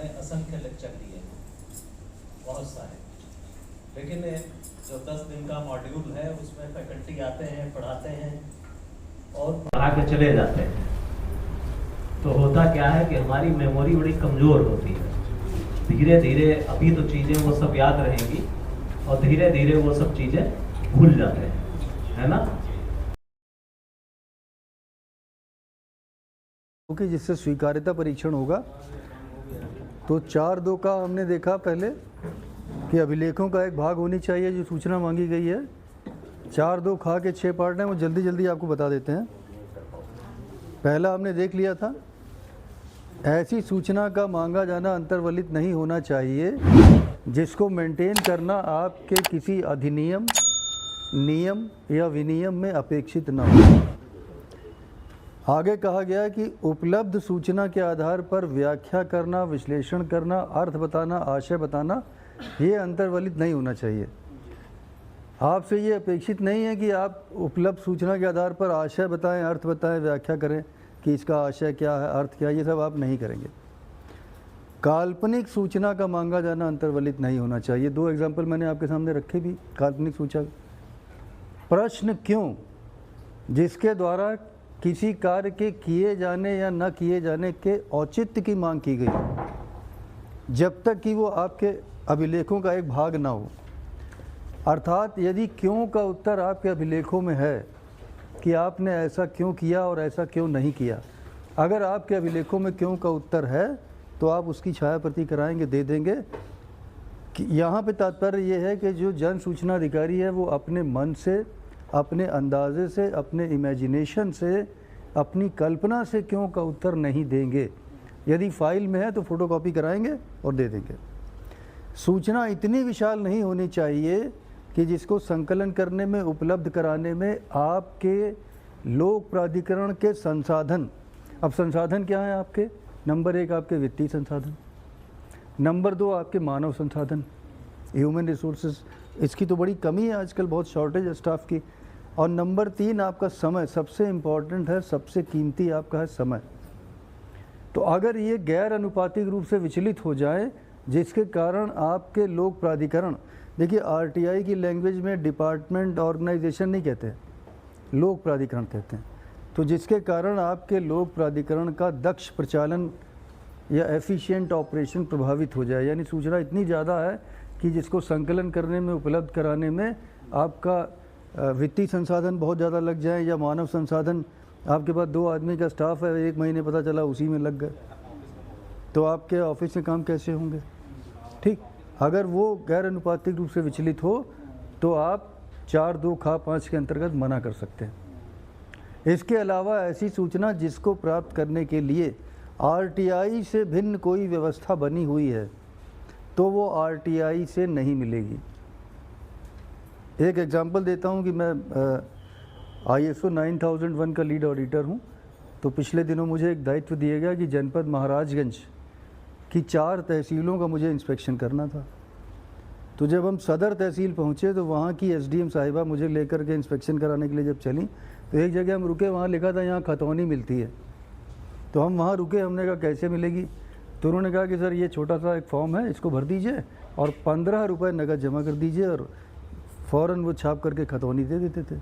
आपने असंख्य लेक्चर लिए हैं, बहुत सारे, लेकिन जो 10 दिन का मॉड्यूल है उसमें फैकल्टी आते हैं, पढ़ाते हैं और पढ़ा के चले जाते हैं। तो होता क्या है कि हमारी मेमोरी बड़ी कमज़ोर होती है। धीरे धीरे अभी तो चीज़ें वो सब याद रहेंगी और धीरे धीरे वो सब चीज़ें भूल जाते हैं, है ना। क्योंकि जिससे स्वीकार्यता परीक्षण होगा। तो 4.2 का हमने देखा पहले कि अभिलेखों का एक भाग होनी चाहिए जो सूचना मांगी गई है। 4.2 खा के 6 पार्ट हैं, वो जल्दी जल्दी आपको बता देते हैं। पहला हमने देख लिया था, ऐसी सूचना का मांगा जाना अंतर्वलित नहीं होना चाहिए जिसको मेंटेन करना आपके किसी अधिनियम, नियम या विनियम में अपेक्षित न हो। आगे कहा गया कि उपलब्ध सूचना के आधार पर व्याख्या करना, विश्लेषण करना, अर्थ बताना, आशय बताना, ये अंतर्वलित नहीं होना चाहिए। आपसे ये अपेक्षित नहीं है कि आप उपलब्ध सूचना के आधार पर आशय बताएं, अर्थ बताएं, व्याख्या करें कि इसका आशय क्या है, अर्थ क्या है, ये सब आप नहीं करेंगे। काल्पनिक सूचना का मांगा जाना अंतर्वलित नहीं होना चाहिए। 2 एग्जाम्पल मैंने आपके सामने रखे भी काल्पनिक सूचना। प्रश्न क्यों, जिसके द्वारा किसी कार्य के किए जाने या न किए जाने के औचित्य की मांग की गई, जब तक कि वो आपके अभिलेखों का एक भाग ना हो। अर्थात यदि क्यों का उत्तर आपके अभिलेखों में है कि आपने ऐसा क्यों किया और ऐसा क्यों नहीं किया, अगर आपके अभिलेखों में क्यों का उत्तर है तो आप उसकी छाया प्रति कराएंगे, दे देंगे। कि यहाँ पे तात्पर्य ये है कि जो जन सूचना अधिकारी है वो अपने मन से, अपने अंदाजे से, अपने इमेजिनेशन से, अपनी कल्पना से क्यों का उत्तर नहीं देंगे। यदि फाइल में है तो फोटोकॉपी कराएंगे और दे देंगे। सूचना इतनी विशाल नहीं होनी चाहिए कि जिसको संकलन करने में, उपलब्ध कराने में आपके लोक प्राधिकरण के संसाधन, अब संसाधन क्या है आपके, नंबर 1 आपके वित्तीय संसाधन, नंबर 2 आपके मानव संसाधन, ह्यूमन रिसोर्सेज, इसकी तो बड़ी कमी है आजकल, बहुत शॉर्टेज है स्टाफ की, और नंबर 3 आपका समय, सबसे इम्पॉर्टेंट है, सबसे कीमती आपका है समय। तो अगर ये गैर अनुपातिक रूप से विचलित हो जाए जिसके कारण आपके लोक प्राधिकरण, देखिए आरटीआई की लैंग्वेज में डिपार्टमेंट ऑर्गेनाइजेशन नहीं कहते हैं, लोक प्राधिकरण कहते हैं। तो जिसके कारण आपके लोक प्राधिकरण का दक्ष प्रचालन या एफिशिएंट ऑपरेशन प्रभावित हो जाए, यानी सूचना इतनी ज़्यादा है कि जिसको संकलन करने में, उपलब्ध कराने में आपका वित्तीय संसाधन बहुत ज़्यादा लग जाए, या मानव संसाधन, आपके पास 2 आदमी का स्टाफ है, 1 महीने पता चला उसी में लग गए, तो आपके ऑफिस में काम कैसे होंगे। ठीक, अगर वो गैर अनुपातिक रूप से विचलित हो तो आप 4.2 खा 5 के अंतर्गत मना कर सकते हैं। इसके अलावा ऐसी सूचना जिसको प्राप्त करने के लिए आरटीआई से भिन्न कोई व्यवस्था बनी हुई है तो वो आरटीआई से नहीं मिलेगी। एक एग्जांपल देता हूँ कि मैं ISO 9001 का लीड ऑडिटर हूँ। तो पिछले दिनों मुझे एक दायित्व दिया गया कि जनपद महाराजगंज की 4 तहसीलों का मुझे इंस्पेक्शन करना था। तो जब हम सदर तहसील पहुँचे तो वहाँ की SDM साहिबा मुझे लेकर के इंस्पेक्शन कराने के लिए जब चली, तो एक जगह हम रुके, वहाँ लिखा था यहाँ खतौनी मिलती है। तो हम वहाँ रुके, हमने कहा कैसे मिलेगी, तो उन्होंने कहा कि सर ये छोटा सा एक फॉर्म है, इसको भर दीजिए और 15 रुपये नकद जमा कर दीजिए, और फ़ौरन वो छाप करके खतौनी दे देते थे।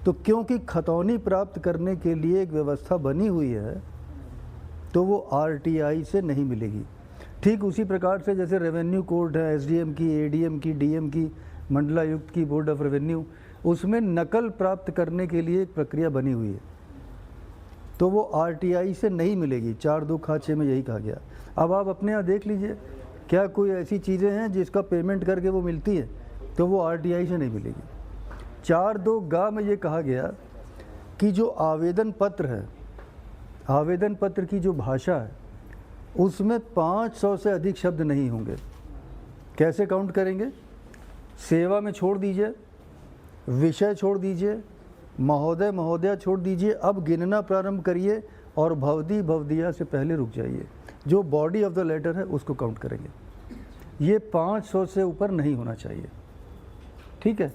तो क्योंकि खतौनी प्राप्त करने के लिए एक व्यवस्था बनी हुई है तो वो आरटीआई से नहीं मिलेगी। ठीक उसी प्रकार से जैसे रेवेन्यू कोड है, SDM की, ADM की, DM की, मंडलायुक्त की, बोर्ड ऑफ रेवेन्यू, उसमें नकल प्राप्त करने के लिए एक प्रक्रिया बनी हुई है, तो वो आरटीआई से नहीं मिलेगी। 4.2 खा 6 में यही कहा गया। अब आप अपने यहाँ देख लीजिए, क्या कोई ऐसी चीज़ें हैं जिसका पेमेंट करके वो मिलती है, तो वो आरटीआई से नहीं मिलेगी। 4.2 गा में ये कहा गया कि जो आवेदन पत्र है, आवेदन पत्र की जो भाषा है उसमें 500 से अधिक शब्द नहीं होंगे। कैसे काउंट करेंगे, सेवा में छोड़ दीजिए, विषय छोड़ दीजिए, महोदय महोदया छोड़ दीजिए, अब गिनना प्रारंभ करिए और भवदी भवदिया से पहले रुक जाइए। जो बॉडी ऑफ द लेटर है उसको काउंट करेंगे। ये 500 से ऊपर नहीं होना चाहिए। ठीक है,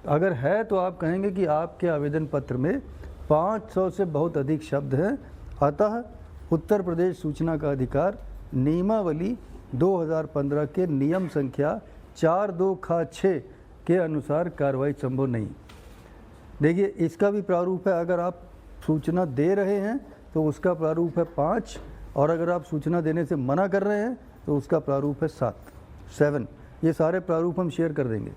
अगर है तो आप कहेंगे कि आपके आवेदन पत्र में 500 से बहुत अधिक शब्द हैं, अतः उत्तर प्रदेश सूचना का अधिकार नियमावली 2015 के नियम संख्या 42(ख)(6) के अनुसार कार्रवाई संभव नहीं। देखिए इसका भी प्रारूप है, अगर आप सूचना दे रहे हैं तो उसका प्रारूप है 5, और अगर आप सूचना देने से मना कर रहे हैं तो उसका प्रारूप है 7। ये सारे प्रारूप हम शेयर कर देंगे,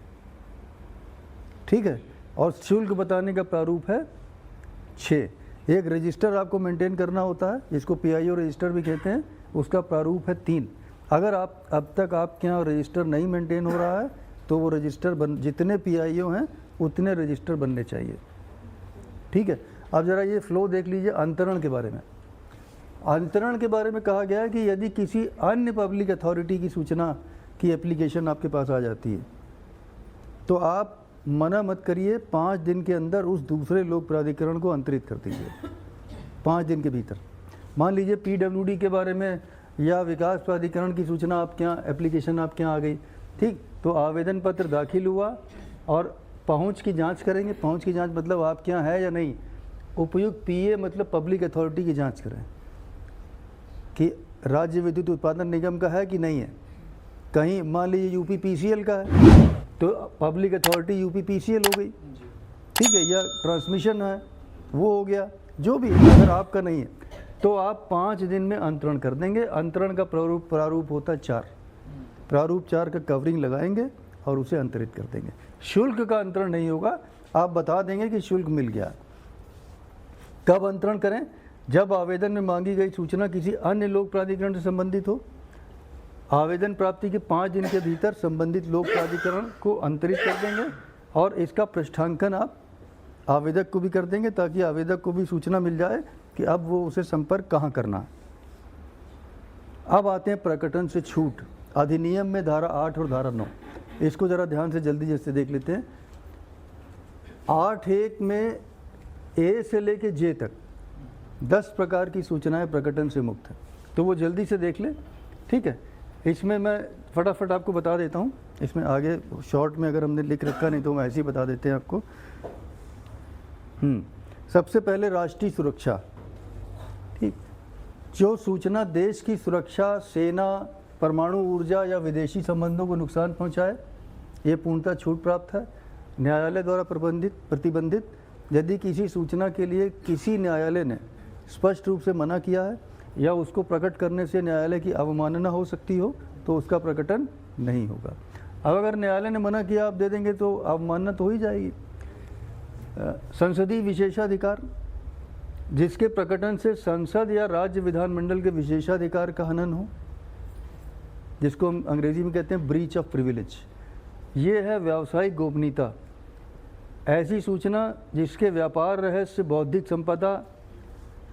ठीक है। और शुल्क बताने का प्रारूप है 6। एक रजिस्टर आपको मेंटेन करना होता है, जिसको PIO रजिस्टर भी कहते हैं, उसका प्रारूप है 3। अगर आप अब तक आपके यहाँ रजिस्टर नहीं मेंटेन हो रहा है तो वो रजिस्टर जितने PIO हैं उतने रजिस्टर बनने चाहिए, ठीक है। अब ज़रा ये फ्लो देख लीजिए अंतरण के बारे में। अंतरण के बारे में कहा गया है कि यदि किसी अन्य पब्लिक अथॉरिटी की सूचना की एप्लीकेशन आपके पास आ जाती है तो आप मना मत करिए, 5 दिन के अंदर उस दूसरे लोक प्राधिकरण को अंतरित कर दीजिए, 5 दिन के भीतर। मान लीजिए PWD के बारे में या विकास प्राधिकरण की सूचना आपके यहाँ एप्लीकेशन आपके यहाँ आ गई, ठीक, तो आवेदन पत्र दाखिल हुआ और पहुँच की जांच करेंगे। पहुँच की जांच मतलब आपके यहाँ है या नहीं, उपयुक्त PA मतलब पब्लिक अथॉरिटी की जांच करें कि राज्य विद्युत उत्पादन निगम का है कि नहीं है। कहीं मान लीजिए UPPCL का है तो पब्लिक अथॉरिटी UPPCL हो गई, ठीक है, या ट्रांसमिशन है वो हो गया, जो भी। अगर आपका नहीं है तो आप 5 दिन में अंतरण कर देंगे। अंतरण का प्रारूप होता है 4। प्रारूप 4 का कवरिंग लगाएंगे और उसे अंतरित कर देंगे। शुल्क का अंतरण नहीं होगा, आप बता देंगे कि शुल्क मिल गया। कब अंतरण करें? जब आवेदन में मांगी गई सूचना किसी अन्य लोक प्राधिकरण से संबंधित हो। आवेदन प्राप्ति के 5 दिन के भीतर संबंधित लोक प्राधिकरण को अंतरित कर देंगे और इसका पृष्ठांकन आप आवेदक को भी कर देंगे ताकि आवेदक को भी सूचना मिल जाए कि अब वो उसे संपर्क कहाँ करना है। अब आते हैं प्रकटन से छूट। अधिनियम में धारा 8 और धारा 9, इसको ज़रा ध्यान से जल्दी से देख लेते हैं। 8(1) में A से लेके J तक 10 प्रकार की सूचनाएं प्रकटन से मुक्त हैं, तो वो जल्दी से देख लें, ठीक है। इसमें मैं फटाफट आपको बता देता हूँ, इसमें आगे शॉर्ट में अगर हमने लिख रखा नहीं तो हम ऐसे ही बता देते हैं आपको। सबसे पहले राष्ट्रीय सुरक्षा, ठीक, जो सूचना देश की सुरक्षा, सेना, परमाणु ऊर्जा या विदेशी संबंधों को नुकसान पहुंचाए, ये पूर्णतः छूट प्राप्त है। न्यायालय द्वारा प्रतिबंधित यदि किसी सूचना के लिए किसी न्यायालय ने स्पष्ट रूप से मना किया है या उसको प्रकट करने से न्यायालय की अवमानना हो सकती हो तो उसका प्रकटन नहीं होगा। अब अगर न्यायालय ने मना किया आप दे देंगे तो अवमानना तो हो ही जाएगी। संसदीय विशेषाधिकार, जिसके प्रकटन से संसद या राज्य विधानमंडल के विशेषाधिकार का हनन हो, जिसको हम अंग्रेजी में कहते हैं ब्रीच ऑफ प्रिविलेज। ये है व्यावसायिक गोपनीयता, ऐसी सूचना जिसके व्यापार रहस्य, बौद्धिक संपदा,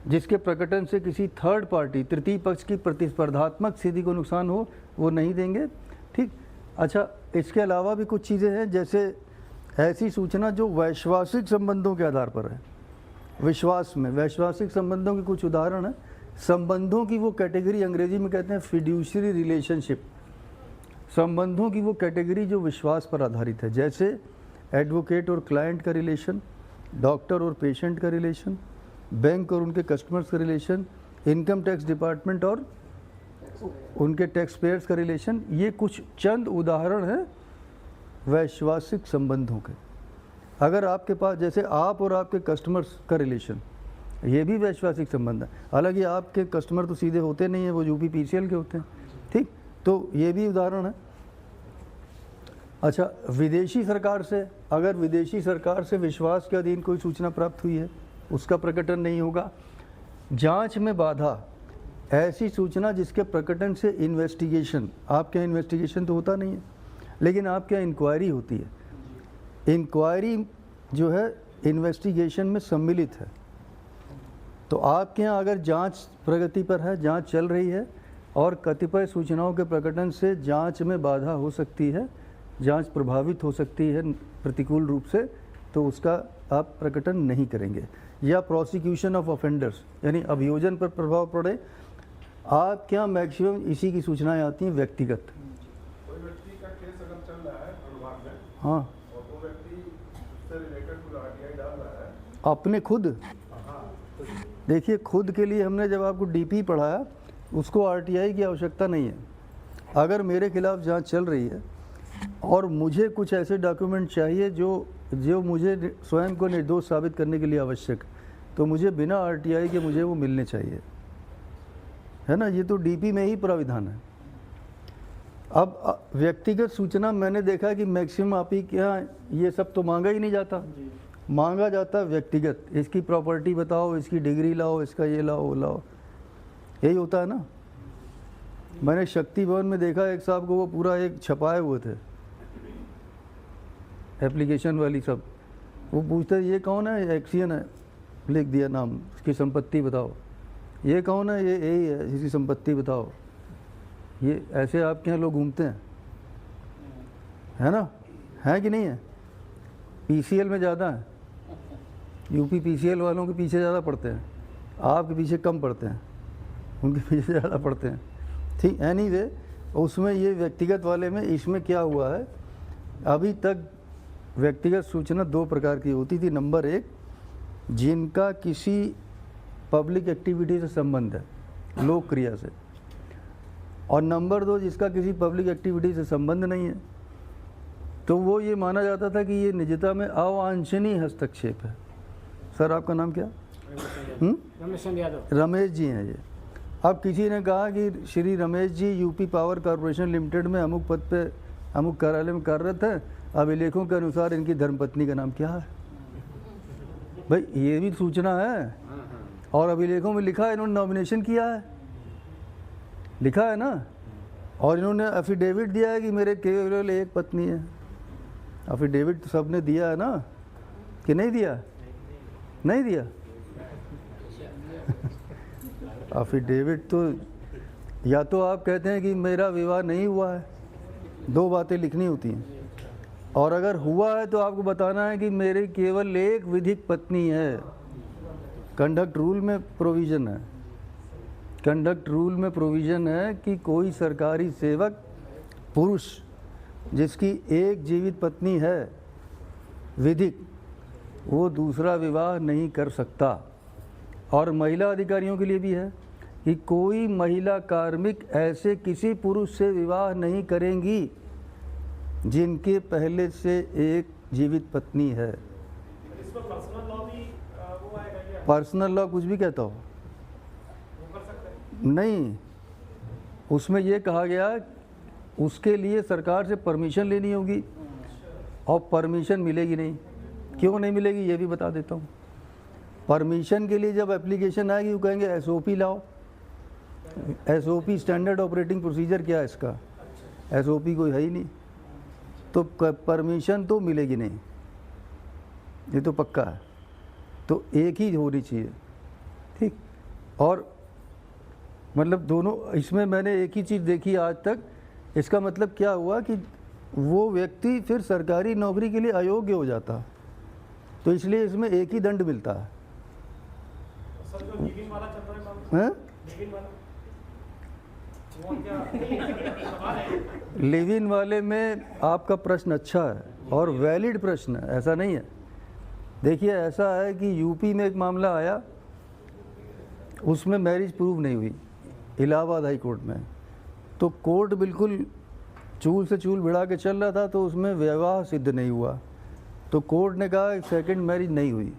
जिसके प्रकटन से किसी थर्ड पार्टी, तृतीय पक्ष की प्रतिस्पर्धात्मक स्थिति को नुकसान हो, वो नहीं देंगे, ठीक। अच्छा, इसके अलावा भी कुछ चीज़ें हैं, जैसे ऐसी सूचना जो वैश्वासिक संबंधों के आधार पर है। विश्वास में वैश्वासिक संबंधों के कुछ उदाहरण हैं। संबंधों की वो कैटेगरी अंग्रेजी में कहते हैं फिड्यूशरी रिलेशनशिप, संबंधों की वो कैटेगरी जो विश्वास पर आधारित है, जैसे एडवोकेट और क्लाइंट का रिलेशन, डॉक्टर और पेशेंट का रिलेशन, बैंक और उनके कस्टमर्स का रिलेशन, इनकम टैक्स डिपार्टमेंट और उनके टैक्स पेयर्स का रिलेशन। ये कुछ चंद उदाहरण हैं वैश्वासिक संबंधों के। अगर आपके पास जैसे आप और आपके कस्टमर्स का रिलेशन, ये भी वैश्वासिक संबंध है। हालांकि आपके कस्टमर तो सीधे होते नहीं हैं, वो UPPCL के होते हैं, ठीक, तो ये भी उदाहरण है। अच्छा, विदेशी सरकार से, अगर विदेशी सरकार से विश्वास के अधीन कोई सूचना प्राप्त हुई है उसका प्रकटन नहीं होगा। जांच में बाधा, ऐसी सूचना जिसके प्रकटन से इन्वेस्टिगेशन, आपके यहाँ इन्वेस्टिगेशन तो होता नहीं है लेकिन आपके यहाँ इंक्वायरी होती है, इंक्वायरी जो है इन्वेस्टिगेशन में सम्मिलित है, तो आपके यहाँ अगर जांच प्रगति पर है, जांच चल रही है और कतिपय सूचनाओं के प्रकटन से जांच में बाधा हो सकती है, जांच प्रभावित हो सकती है प्रतिकूल रूप से, तो उसका आप प्रकटन नहीं करेंगे। या प्रोसिक्यूशन ऑफ ऑफेंडर्स, यानी अभियोजन पर प्रभाव पड़े, आप क्या मैक्सिमम इसी की सूचनाएं आती हैं व्यक्तिगत। कोई व्यक्ति का केस अगर चल रहा है अनुभाग में, हाँ, और वो व्यक्ति उससे रिलेटेड कोई RTI डाल रहा है अपने खुद, देखिए खुद के लिए हमने जब आपको DP पढ़ाया, उसको आरटीआई की आवश्यकता नहीं है। अगर मेरे खिलाफ जांच चल रही है और मुझे कुछ ऐसे डॉक्यूमेंट चाहिए जो मुझे स्वयं को निर्दोष साबित करने के लिए आवश्यक, तो मुझे बिना आरटीआई के मुझे वो मिलने चाहिए, है ना। ये तो डीपी में ही प्राविधान है। अब व्यक्तिगत सूचना मैंने देखा कि मैक्सिमम आप ही के यहाँ ये सब तो मांगा ही नहीं जाता, मांगा जाता व्यक्तिगत, इसकी प्रॉपर्टी बताओ, इसकी डिग्री लाओ, इसका ये लाओ वो लाओ, यही होता है ना। मैंने शक्ति भवन में देखा एक साहब को वो पूरा एक छपाए हुए थे एप्लीकेशन वाली सब, वो पूछते ये कौन है, एक्सियन है, लिख दिया नाम, उसकी संपत्ति बताओ, ये कौन है, ये यही है, इसकी संपत्ति बताओ। ये ऐसे आपके यहाँ लोग घूमते हैं, है ना, है कि नहीं है। पीसीएल में ज़्यादा है, यूपी पीसीएल वालों के पीछे ज़्यादा पड़ते हैं, आपके पीछे कम पड़ते हैं, उनके पीछे ज़्यादा पड़ते हैं। ठीक, एनीवे उसमें ये व्यक्तिगत वाले में इसमें क्या हुआ है, अभी तक व्यक्तिगत सूचना दो प्रकार की होती थी। नंबर एक, जिनका किसी पब्लिक एक्टिविटी से संबंध है, लोक क्रिया से, और नंबर दो, जिसका किसी पब्लिक एक्टिविटी से संबंध नहीं है, तो वो ये माना जाता था कि ये निजता में अवांछनीय हस्तक्षेप है। सर आपका नाम क्या? रमेश यादव। रमेश जी हैं ये। अब किसी ने कहा कि Shri Ramesh ji UP power corporation limited में अमुक पद पे अमुक कार्यालय में कार्यरत है, अभिलेखों के अनुसार इनकी धर्मपत्नी का नाम क्या है। भाई ये भी सूचना है, और अभिलेखों में लिखा है, इन्होंने नॉमिनेशन किया है, लिखा है ना, और इन्होंने एफिडेविट दिया है कि मेरे केवल एक पत्नी है। एफिडेविट तो सबने दिया है ना, कि नहीं दिया? नहीं दिया। एफिडेविट तो या तो आप कहते हैं कि मेरा विवाह नहीं हुआ है, दो बातें लिखनी होती हैं, और अगर हुआ है तो आपको बताना है कि मेरी केवल एक विधिक पत्नी है। कंडक्ट रूल में प्रोविज़न है, कंडक्ट रूल में प्रोविज़न है कि कोई सरकारी सेवक पुरुष जिसकी एक जीवित पत्नी है विधिक, वो दूसरा विवाह नहीं कर सकता। और महिला अधिकारियों के लिए भी है कि कोई महिला कार्मिक ऐसे किसी पुरुष से विवाह नहीं करेंगी जिनके पहले से एक जीवित पत्नी है। इसमें पर्सनल लॉ भी वो आएगा क्या? पर्सनल लॉ कुछ भी कहता हो, वो कर सकते हैं? नहीं, उसमें ये कहा गया उसके लिए सरकार से परमिशन लेनी होगी, और परमिशन मिलेगी नहीं। क्यों नहीं मिलेगी ये भी बता देता हूँ। परमिशन के लिए जब एप्लीकेशन आएगी वो कहेंगे एसओपी लाओ। एसओपी स्टैंडर्ड ऑपरेटिंग प्रोसीजर क्या है इसका, एसओपी कोई है ही नहीं, तो परमिशन तो मिलेगी नहीं, ये तो पक्का है। तो एक ही होनी चाहिए, ठीक। और मतलब दोनों, इसमें मैंने एक ही चीज़ देखी आज तक। इसका मतलब क्या हुआ कि वो व्यक्ति फिर सरकारी नौकरी के लिए अयोग्य हो जाता, तो इसलिए इसमें एक ही दंड मिलता है। सर जो लिविंग वाला चल रहा है काम, हैं? लिविंग वाला वो क्या सवाल है? लिव इन वाले में आपका प्रश्न अच्छा है और वैलिड प्रश्न है, ऐसा नहीं है। देखिए ऐसा है कि यूपी में एक मामला आया, उसमें मैरिज प्रूव नहीं हुई इलाहाबाद हाई कोर्ट में, तो कोर्ट बिल्कुल चूल से चूल भिड़ा के चल रहा था, तो उसमें विवाह सिद्ध नहीं हुआ, तो कोर्ट ने कहा सेकंड मैरिज नहीं हुई,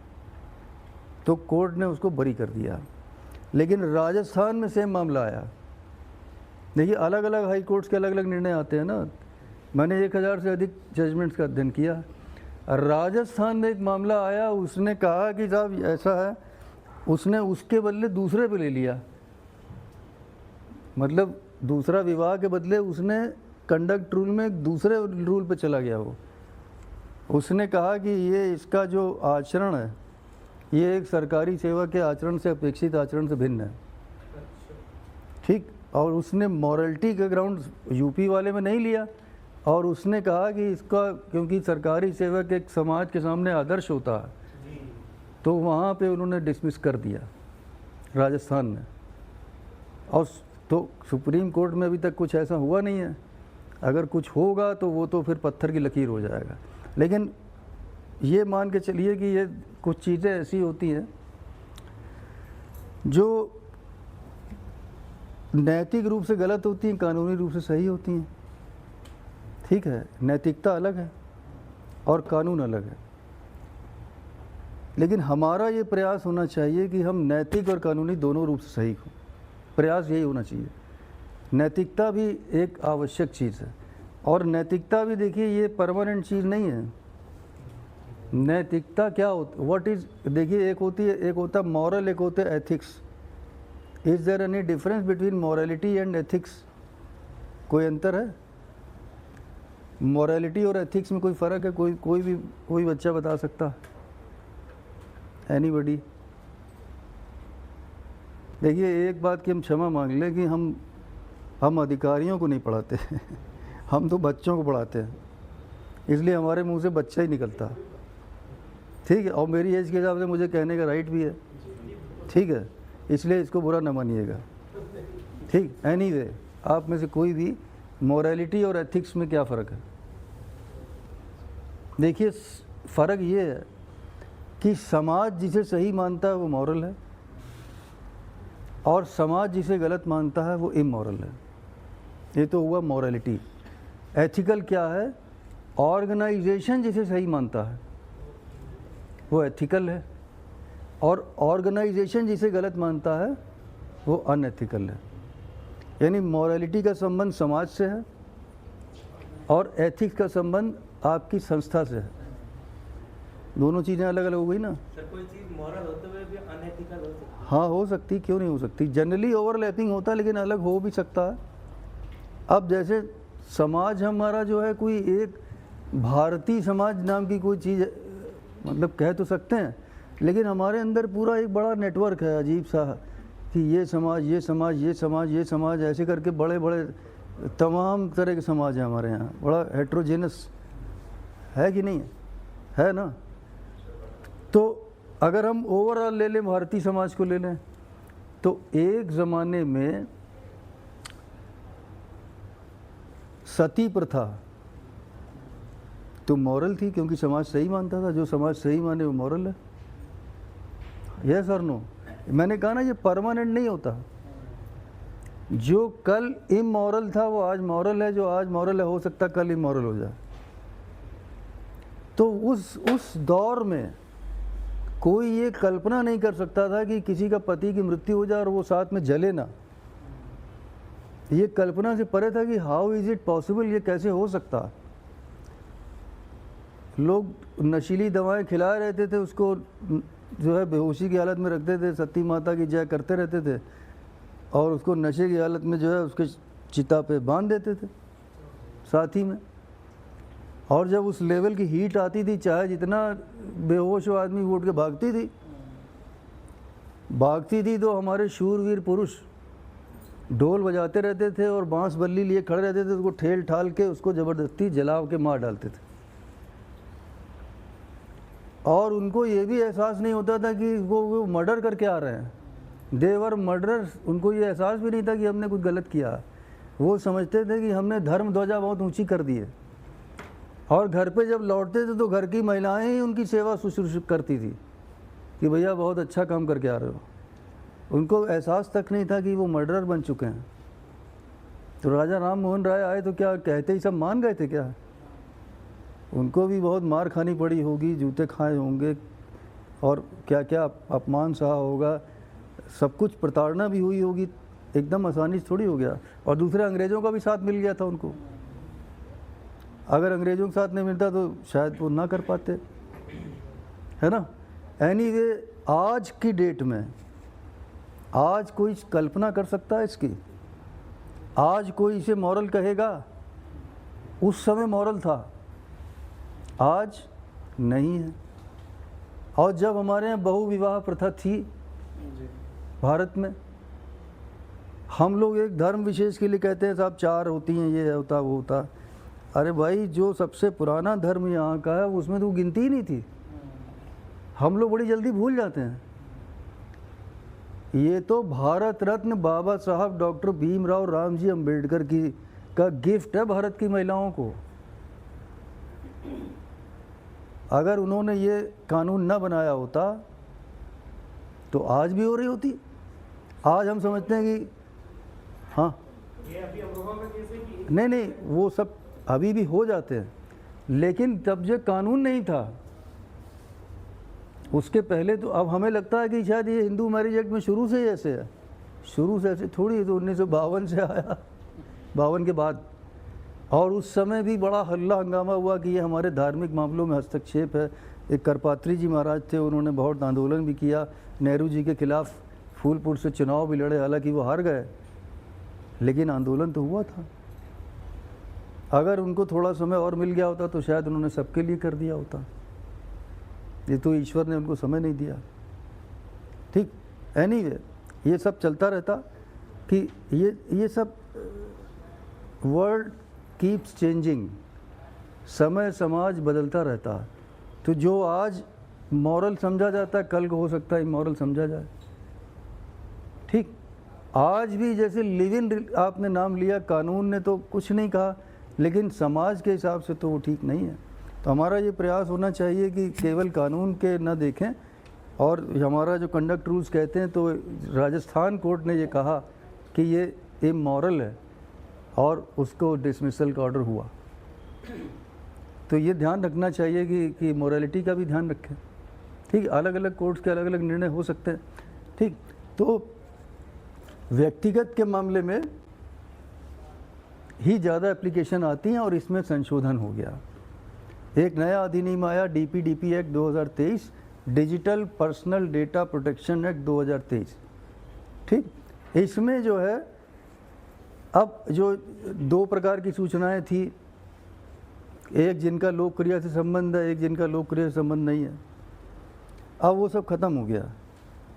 तो कोर्ट ने उसको बरी कर दिया। लेकिन राजस्थान में सेम मामला आया। देखिए अलग अलग हाई कोर्ट्स के अलग अलग निर्णय आते हैं ना। मैंने 1000 से अधिक जजमेंट्स का अध्ययन किया। राजस्थान में एक मामला आया, उसने कहा कि साहब ऐसा है, उसने उसके बदले दूसरे पे ले लिया, मतलब दूसरा विवाह के बदले उसने कंडक्ट रूल में दूसरे रूल पे चला गया। वो उसने कहा कि ये इसका जो आचरण है ये एक सरकारी सेवा के आचरण से अपेक्षित आचरण से भिन्न है, ठीक। और उसने मॉरलिटी के ग्राउंड यूपी वाले में नहीं लिया, और उसने कहा कि इसका क्योंकि सरकारी सेवक एक समाज के सामने आदर्श होता है, तो वहाँ पे उन्होंने डिसमिस कर दिया राजस्थान में। और तो सुप्रीम कोर्ट में अभी तक कुछ ऐसा हुआ नहीं है, अगर कुछ होगा तो वो तो फिर पत्थर की लकीर हो जाएगा। लेकिन ये मान के चलिए कि ये कुछ चीज़ें ऐसी होती हैं जो नैतिक रूप से गलत होती हैं, कानूनी रूप से सही होती हैं। ठीक है, नैतिकता अलग है और कानून अलग है, लेकिन हमारा ये प्रयास होना चाहिए कि हम नैतिक और कानूनी दोनों रूप से सही हों। प्रयास यही होना चाहिए। नैतिकता भी एक आवश्यक चीज़ है, और नैतिकता भी देखिए ये परमानेंट चीज़ नहीं है। नैतिकता क्या होती, व्हाट इज़, देखिए एक होता है मॉरल, एक होता है ethics. Is there any difference between morality and ethics? कोई अंतर है? मॉरलिटी और एथिक्स में कोई फ़र्क है? कोई बच्चा बता सकता? एनीबडी? देखिए एक बात की हम क्षमा मांग लें कि हम अधिकारियों को नहीं पढ़ाते हम तो बच्चों को पढ़ाते हैं, इसलिए हमारे मुंह से बच्चा ही निकलता। ठीक है, और मेरी एज के हिसाब से मुझे कहने का राइट भी है। ठीक है, इसलिए इसको बुरा न मानिएगा। ठीक, एनीवे, आप में से कोई भी मॉरलिटी और एथिक्स में क्या फ़र्क है? देखिए फ़र्क ये है कि समाज जिसे सही मानता है वो मॉरल है, और समाज जिसे गलत मानता है वो इमॉरल है। ये तो हुआ मॉरलिटी। एथिकल क्या है? ऑर्गेनाइजेशन जिसे सही मानता है वो एथिकल है, और ऑर्गेनाइजेशन जिसे गलत मानता है वो अनएथिकल है। यानी मॉरलिटी का संबंध समाज से है और एथिक्स का संबंध आपकी संस्था से है। दोनों चीज़ें अलग अलग हो गई ना। सर कोई चीज़ मॉरल होते हुए भी अनएथिकल हो सकती है? हाँ हो सकती, क्यों नहीं हो सकती। जनरली ओवरलैपिंग होता है, लेकिन अलग हो भी सकता है। अब जैसे समाज हमारा जो है, कोई एक भारतीय समाज नाम की कोई चीज़ मतलब कह तो सकते हैं, लेकिन हमारे अंदर पूरा एक बड़ा नेटवर्क है अजीब सा, कि ये समाज, ये समाज, ये समाज, ये समाज, ऐसे करके बड़े बड़े तमाम तरह के समाज हैं हमारे यहाँ। बड़ा हेट्रोजेनस है कि नहीं है ना। तो अगर हम ओवरऑल ले लें, भारतीय समाज को ले लें, तो एक ज़माने में सती प्रथा तो मॉरल थी, क्योंकि समाज सही मानता था। जो समाज सही माने वो मॉरल है। यस और नो? मैंने कहा ना, ये परमानेंट नहीं होता। जो कल इमॉरल था वो आज मॉरल है, जो आज मॉरल है हो सकता कल इमॉरल हो जाए। तो उस दौर में कोई ये कल्पना नहीं कर सकता था कि किसी का पति की मृत्यु हो जाए और वो साथ में जले ना। ये कल्पना से परे था कि हाउ इज़ इट पॉसिबल, ये कैसे हो सकता। लोग नशीली दवाएं खिला रहते थे, उसको जो है बेहोशी की हालत में रखते थे, सती माता की जय करते रहते थे, और उसको नशे की हालत में जो है उसके चिता पे बांध देते थे साथ ही में। और जब उस लेवल की हीट आती थी, चाहे जितना बेहोश हो आदमी, वो उठ के भागती थी, तो हमारे शूरवीर पुरुष ढोल बजाते रहते थे और बांस बल्ली लिए खड़े रहते थे, उसको ठेल ठाल के उसको ज़बरदस्ती जलाव के मार डालते थे। और उनको ये भी एहसास नहीं होता था कि वो मर्डर करके आ रहे हैं। देवर मर्डरर्स। उनको ये एहसास भी नहीं था कि हमने कुछ गलत किया। वो समझते थे कि हमने धर्म ध्वजा बहुत ऊंची कर दी है। और घर पे जब लौटते थे तो घर की महिलाएं ही उनकी सेवा शुश्रूषा करती थी कि भैया बहुत अच्छा काम करके आ रहे हो। उनको एहसास तक नहीं था कि वो मर्डरर बन चुके हैं। तो राजा राम मोहन राय आए तो क्या कहते ही सब मान गए थे क्या? उनको भी बहुत मार खानी पड़ी होगी, जूते खाए होंगे, और क्या क्या अपमान सहा होगा, सब कुछ प्रताड़ना भी हुई होगी। एकदम आसानी से थोड़ी हो गया। और दूसरे अंग्रेज़ों का भी साथ मिल गया था उनको। अगर अंग्रेज़ों के साथ नहीं मिलता तो शायद वो ना कर पाते, है ना। एनीवे, आज की डेट में आज कोई कल्पना कर सकता है इसकी? आज कोई इसे मॉरल कहेगा? उस समय मॉरल था, आज नहीं है। और जब हमारे यहाँ बहु विवाह प्रथा थी भारत में, हम लोग एक धर्म विशेष के लिए कहते हैं साहब 4 होती हैं, ये होता वो होता। अरे भाई, जो सबसे पुराना धर्म यहाँ का है उसमें तो गिनती ही नहीं थी। हम लोग बड़ी जल्दी भूल जाते हैं। ये तो भारत रत्न बाबा साहब डॉक्टर भीमराव रामजी अंबेडकर का गिफ्ट है भारत की महिलाओं को। अगर उन्होंने ये कानून न बनाया होता तो आज भी हो रही होती। आज हम समझते हैं कि हाँ ये अभी अमरोहा का केस है कि नहीं नहीं, वो सब अभी भी हो जाते हैं, लेकिन तब जो कानून नहीं था उसके पहले तो, अब हमें लगता है कि शायद ये हिंदू मैरिज एक्ट में शुरू से ही ऐसे है, शुरू से ऐसे थोड़ी, तो 1952 से आया, 52 के बाद। और उस समय भी बड़ा हल्ला हंगामा हुआ कि ये हमारे धार्मिक मामलों में हस्तक्षेप है। एक करपात्री जी महाराज थे, उन्होंने बहुत आंदोलन भी किया नेहरू जी के खिलाफ, फूलपुर से चुनाव भी लड़े, हालांकि वो हार गए, लेकिन आंदोलन तो हुआ था। अगर उनको थोड़ा समय और मिल गया होता तो शायद उन्होंने सबके लिए कर दिया होता, ये तो ईश्वर ने उनको समय नहीं दिया। ठीक, एनीवे ये सब चलता रहता कि ये सब वर्ल्ड कीप्स चेंजिंग, समय समाज बदलता रहता है। तो जो आज मॉरल समझा जाता है कल को हो सकता है इमॉरल समझा जाए। ठीक, आज भी जैसे लिव इन आपने नाम लिया, कानून ने तो कुछ नहीं कहा, लेकिन समाज के हिसाब से तो वो ठीक नहीं है। तो हमारा ये प्रयास होना चाहिए कि केवल कानून के न देखें, और हमारा जो कंडक्ट रूल्स कहते हैं, तो राजस्थान कोर्ट ने ये कहा कि ये इमॉरल है और उसको डिसमिसल का ऑर्डर हुआ। तो ये ध्यान रखना चाहिए कि मोरालिटी का भी ध्यान रखें। ठीक, अलग अलग कोर्ट्स के अलग अलग निर्णय हो सकते हैं। ठीक, तो व्यक्तिगत के मामले में ही ज़्यादा एप्लीकेशन आती हैं और इसमें संशोधन हो गया। एक नया अधिनियम आया, DPDP act 2023, digital personal data protection act 2023। ठीक, इसमें जो है अब जो 2 प्रकार की सूचनाएं थी, एक जिनका लोकक्रिया से संबंध है, एक जिनका लोकक्रिया से संबंध नहीं है, अब वो सब खत्म हो गया,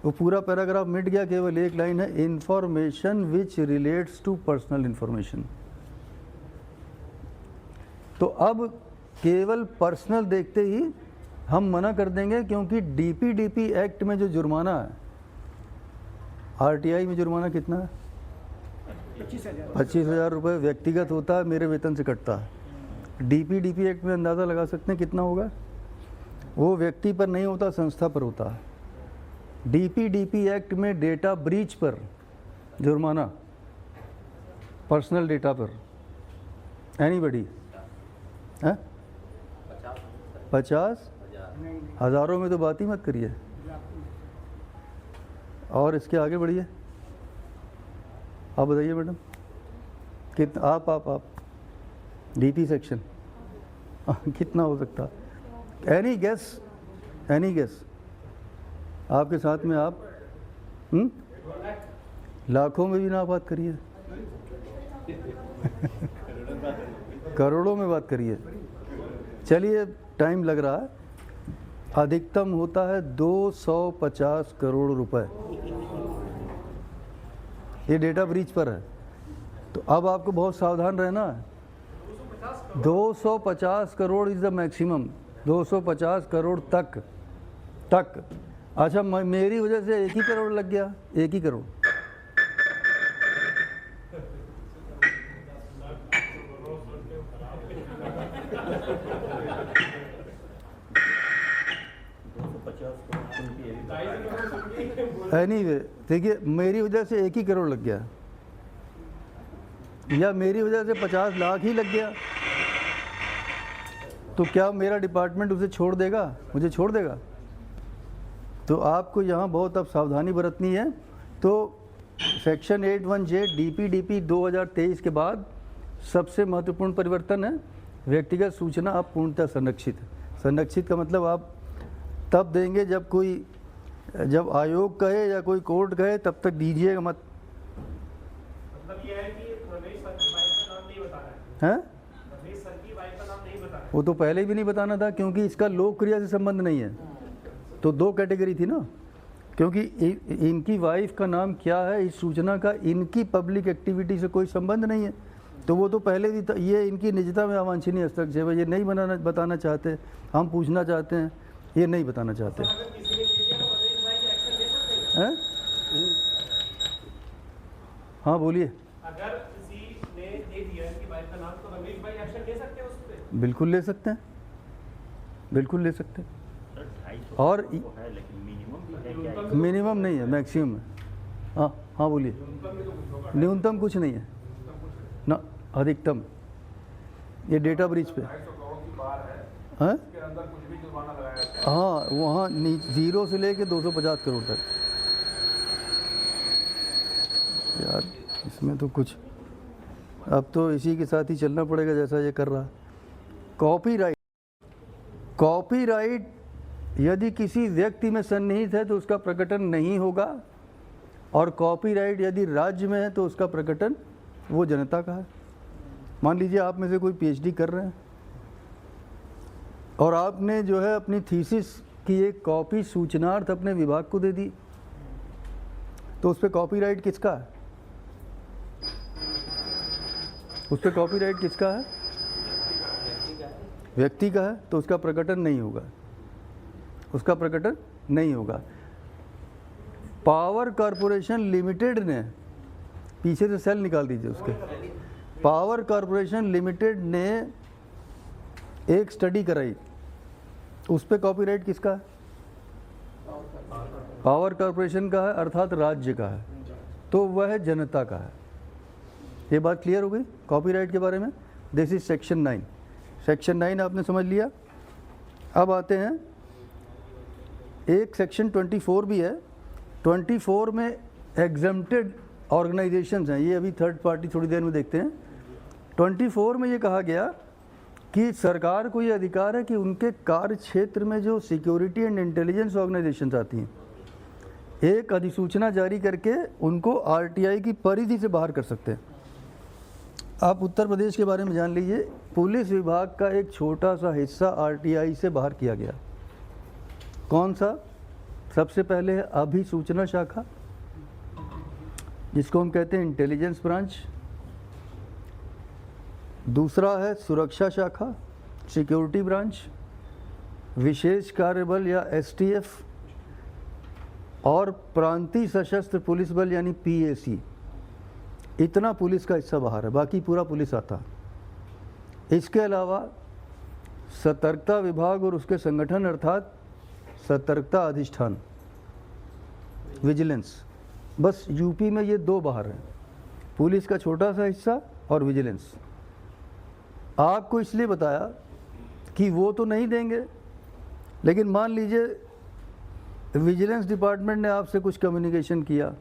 वो पूरा पैराग्राफ मिट गया, केवल एक लाइन है, information which relates to personal information. तो अब केवल पर्सनल देखते ही हम मना कर देंगे, क्योंकि DPDP एक्ट में जो जुर्माना है, RTI में जुर्माना कितना है? 25,000 रुपये व्यक्तिगत होता है, मेरे वेतन से कटता है। DPDP एक्ट में अंदाज़ा लगा सकते हैं कितना होगा? वो व्यक्ति पर नहीं होता, संस्था पर होता है। DPDP एक्ट में डेटा ब्रीच पर जुर्माना, पर्सनल डेटा पर, एनीबडी है 50, हज़ारों में तो बात ही मत करिए। और इसके आगे बढ़िए, आप बताइए मैडम, कितना आप DP सेक्शन कितना हो सकता? एनी गेस आपके साथ में आप लाखों में भी ना बात करिए करोड़ों में बात करिए। चलिए, टाइम लग रहा है। अधिकतम होता है 250 करोड़ रुपए, ये डेटा ब्रीच पर है। तो अब आपको बहुत सावधान रहना है। 250 crore is the maximum, 250 crore तक। अच्छा, मेरी वजह से 1 ही करोड़ लग गया, 1 ही करोड़, एनीवे देखिए, मेरी वजह से 1 ही करोड़ लग गया, या मेरी वजह से 50 लाख ही लग गया, तो क्या मेरा डिपार्टमेंट उसे छोड़ देगा, मुझे छोड़ देगा? तो आपको यहाँ बहुत अब सावधानी बरतनी है। तो सेक्शन 81J DPDP 2023 के बाद सबसे महत्वपूर्ण परिवर्तन है, व्यक्तिगत सूचना अब पूर्णतः संरक्षित का मतलब आप तब देंगे जब आयोग कहे या कोई कोर्ट कहे, तब तक दीजिएगा मत। मतलब ये है कि रमेश सर की वाइफ का नाम नहीं बताना है। रमेश सर की वाइफ का नाम नहीं बताना है। वो तो पहले भी नहीं बताना था, क्योंकि इसका लोकक्रिया से संबंध नहीं है। तो 2 कैटेगरी थी ना, क्योंकि इनकी वाइफ का नाम क्या है, इस सूचना का इनकी पब्लिक एक्टिविटी से कोई संबंध नहीं है। तो वो तो पहले भी ये इनकी निजता में अवांछनीय हस्तक्षेप है, ये नहीं बताना चाहते, हम पूछना चाहते हैं, ये नहीं बताना चाहते हैं। हाँ बोलिए। अगर किसी ने दे दिया कि वाइफ का नाम, तो रमेश भाई एक्शन ले सकते हैं उस पे? बिल्कुल ले सकते हैं, बिल्कुल ले सकते हैं। और मिनिमम नहीं है, मैक्सिमम है। हाँ हाँ बोलिए। न्यूनतम कुछ नहीं है ना, अधिकतम ये डेटा ब्रीच पे हैं। हाँ वहाँ 0 से लेके 250 करोड़ तक। यार इसमें तो कुछ, अब तो इसी के साथ ही चलना पड़ेगा जैसा ये कर रहा। कॉपीराइट यदि किसी व्यक्ति में सन्निहित है तो उसका प्रकटन नहीं होगा, और कॉपीराइट यदि राज्य में है तो उसका प्रकटन वो जनता का है। मान लीजिए आप में से कोई पीएचडी कर रहे हैं और आपने जो है अपनी थीसिस की एक कॉपी सूचनार्थ अपने विभाग को दे दी, तो उस पर कॉपीराइट किसका है? उस पर कॉपीराइट किसका है? व्यक्ति का है, तो उसका प्रकटन नहीं होगा, उसका प्रकटन नहीं होगा। पावर कॉरपोरेशन लिमिटेड ने, पीछे से सेल निकाल दीजिए उसके, पावर कॉरपोरेशन लिमिटेड ने एक स्टडी कराई, उस पे कॉपीराइट किसका है? पावर कॉरपोरेशन का है, अर्थात राज्य का है, तो वह जनता का है। ये बात क्लियर हो गई कॉपीराइट के बारे में। This is section 9। सेक्शन 9 आपने समझ लिया। अब आते हैं, एक सेक्शन 24 भी है। 24 में एग्जम्प्टेड ऑर्गेनाइजेशंस हैं, ये अभी थर्ड पार्टी थोड़ी देर में देखते हैं। 24 में ये कहा गया कि सरकार को ये अधिकार है कि उनके कार्य क्षेत्र में जो सिक्योरिटी एंड इंटेलिजेंस ऑर्गेनाइजेशंस आती हैं, एक अधिसूचना जारी करके उनको आरटीआई की परिधि से बाहर कर सकते हैं। आप उत्तर प्रदेश के बारे में जान लीजिए, पुलिस विभाग का एक छोटा सा हिस्सा आरटीआई से बाहर किया गया। कौन सा? सबसे पहले है अभिसूचना शाखा, जिसको हम कहते हैं इंटेलिजेंस ब्रांच। दूसरा है सुरक्षा शाखा, सिक्योरिटी ब्रांच, विशेष कार्य बल या एसटीएफ, और प्रांतीय सशस्त्र पुलिस बल यानी पीएसी। इतना पुलिस का हिस्सा बाहर है, बाकी पूरा पुलिस आता। इसके अलावा सतर्कता विभाग और उसके संगठन अर्थात सतर्कता अधिष्ठान, विजिलेंस। बस यूपी में ये 2 बाहर हैं, पुलिस का छोटा सा हिस्सा और विजिलेंस। आपको इसलिए बताया कि वो तो नहीं देंगे, लेकिन मान लीजिए विजिलेंस डिपार्टमेंट ने आपसे कुछ कम्युनिकेशन किया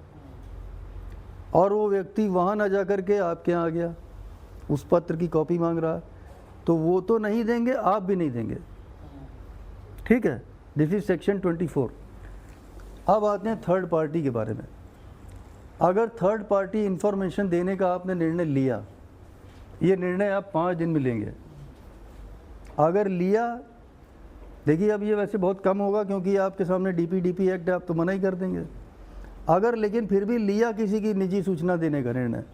और वो व्यक्ति वहाँ ना जा कर के आपके यहाँ आ गया, उस पत्र की कॉपी मांग रहा है, तो वो तो नहीं देंगे, आप भी नहीं देंगे। ठीक है, दिस इज सेक्शन 24। अब आते हैं थर्ड पार्टी के बारे में। अगर थर्ड पार्टी इंफॉर्मेशन देने का आपने निर्णय लिया, ये निर्णय आप 5 दिन में लेंगे। अगर लिया, देखिए अब ये वैसे बहुत कम होगा क्योंकि आपके सामने डीपीडीपी एक्ट है, आप तो मना ही कर देंगे। अगर लेकिन फिर भी लिया किसी की निजी सूचना देने का निर्णय,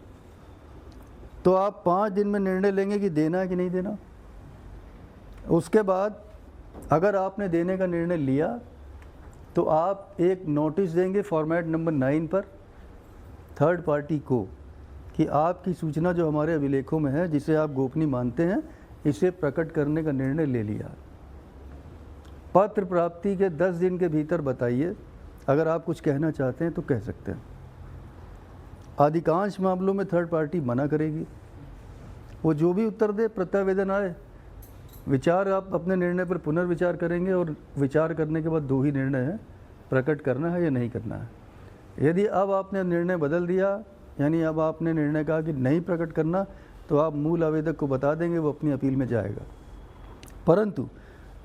तो आप 5 दिन में निर्णय लेंगे कि देना है कि नहीं देना। उसके बाद अगर आपने देने का निर्णय लिया तो आप एक नोटिस देंगे फॉर्मेट नंबर 9 पर थर्ड पार्टी को कि आपकी सूचना जो हमारे अभिलेखों में है, जिसे आप गोपनीय मानते हैं, इसे प्रकट करने का निर्णय ले लिया। पत्र प्राप्ति के 10 दिन के भीतर बताइए, अगर आप कुछ कहना चाहते हैं तो कह सकते हैं। अधिकांश मामलों में थर्ड पार्टी मना करेगी, वो जो भी उत्तर दे, प्रत्यावेदन आए, विचार, आप अपने निर्णय पर पुनर्विचार करेंगे और विचार करने के बाद 2 ही निर्णय हैं, प्रकट करना है या नहीं करना है। यदि अब आपने निर्णय बदल दिया, यानी अब आपने निर्णय कहा कि नहीं प्रकट करना, तो आप मूल आवेदक को बता देंगे, वो अपनी अपील में जाएगा। परंतु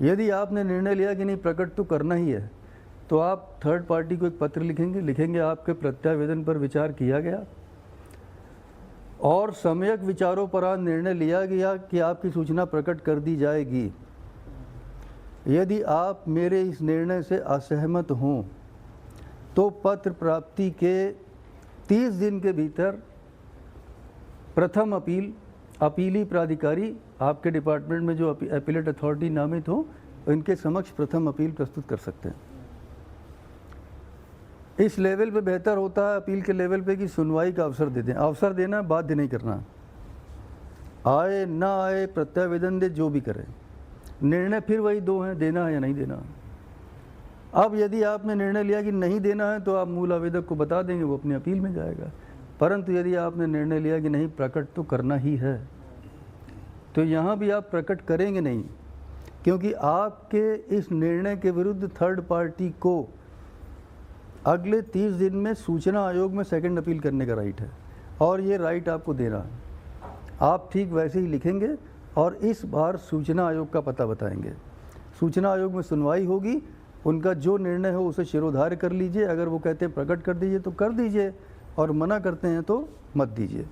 यदि आपने निर्णय लिया कि नहीं प्रकट तो करना ही है, तो आप थर्ड पार्टी को एक पत्र लिखेंगे आपके प्रत्यावेदन पर विचार किया गया और सम्यक विचारोपरांत निर्णय लिया गया कि आपकी सूचना प्रकट कर दी जाएगी। यदि आप मेरे इस निर्णय से असहमत हों तो पत्र प्राप्ति के 30 दिन के भीतर प्रथम अपीली प्राधिकारी, आपके डिपार्टमेंट में जो अपीलेट अथॉरिटी नामित हो, इनके समक्ष प्रथम अपील प्रस्तुत कर सकते हैं। इस लेवल पे बेहतर होता है अपील के लेवल पे कि सुनवाई का अवसर दे दें। अवसर देना, बाध्य नहीं करना। आए ना आए, प्रत्यावेदन दे, जो भी करें, निर्णय फिर वही 2 हैं, देना है या नहीं देना। अब यदि आपने निर्णय लिया कि नहीं देना है तो आप मूल आवेदक को बता देंगे, वो अपनी अपील में जाएगा। परंतु यदि आपने निर्णय लिया कि नहीं प्रकट तो करना ही है, तो यहाँ भी आप प्रकट करेंगे नहीं, क्योंकि आपके इस निर्णय के विरुद्ध थर्ड पार्टी को अगले 30 दिन में सूचना आयोग में सेकंड अपील करने का राइट है, और ये राइट आपको देना है। आप ठीक वैसे ही लिखेंगे और इस बार सूचना आयोग का पता बताएंगे। सूचना आयोग में सुनवाई होगी, उनका जो निर्णय हो उसे शिरोधार्य कर लीजिए। अगर वो कहते हैं प्रकट कर दीजिए तो कर दीजिए, और मना करते हैं तो मत दीजिए।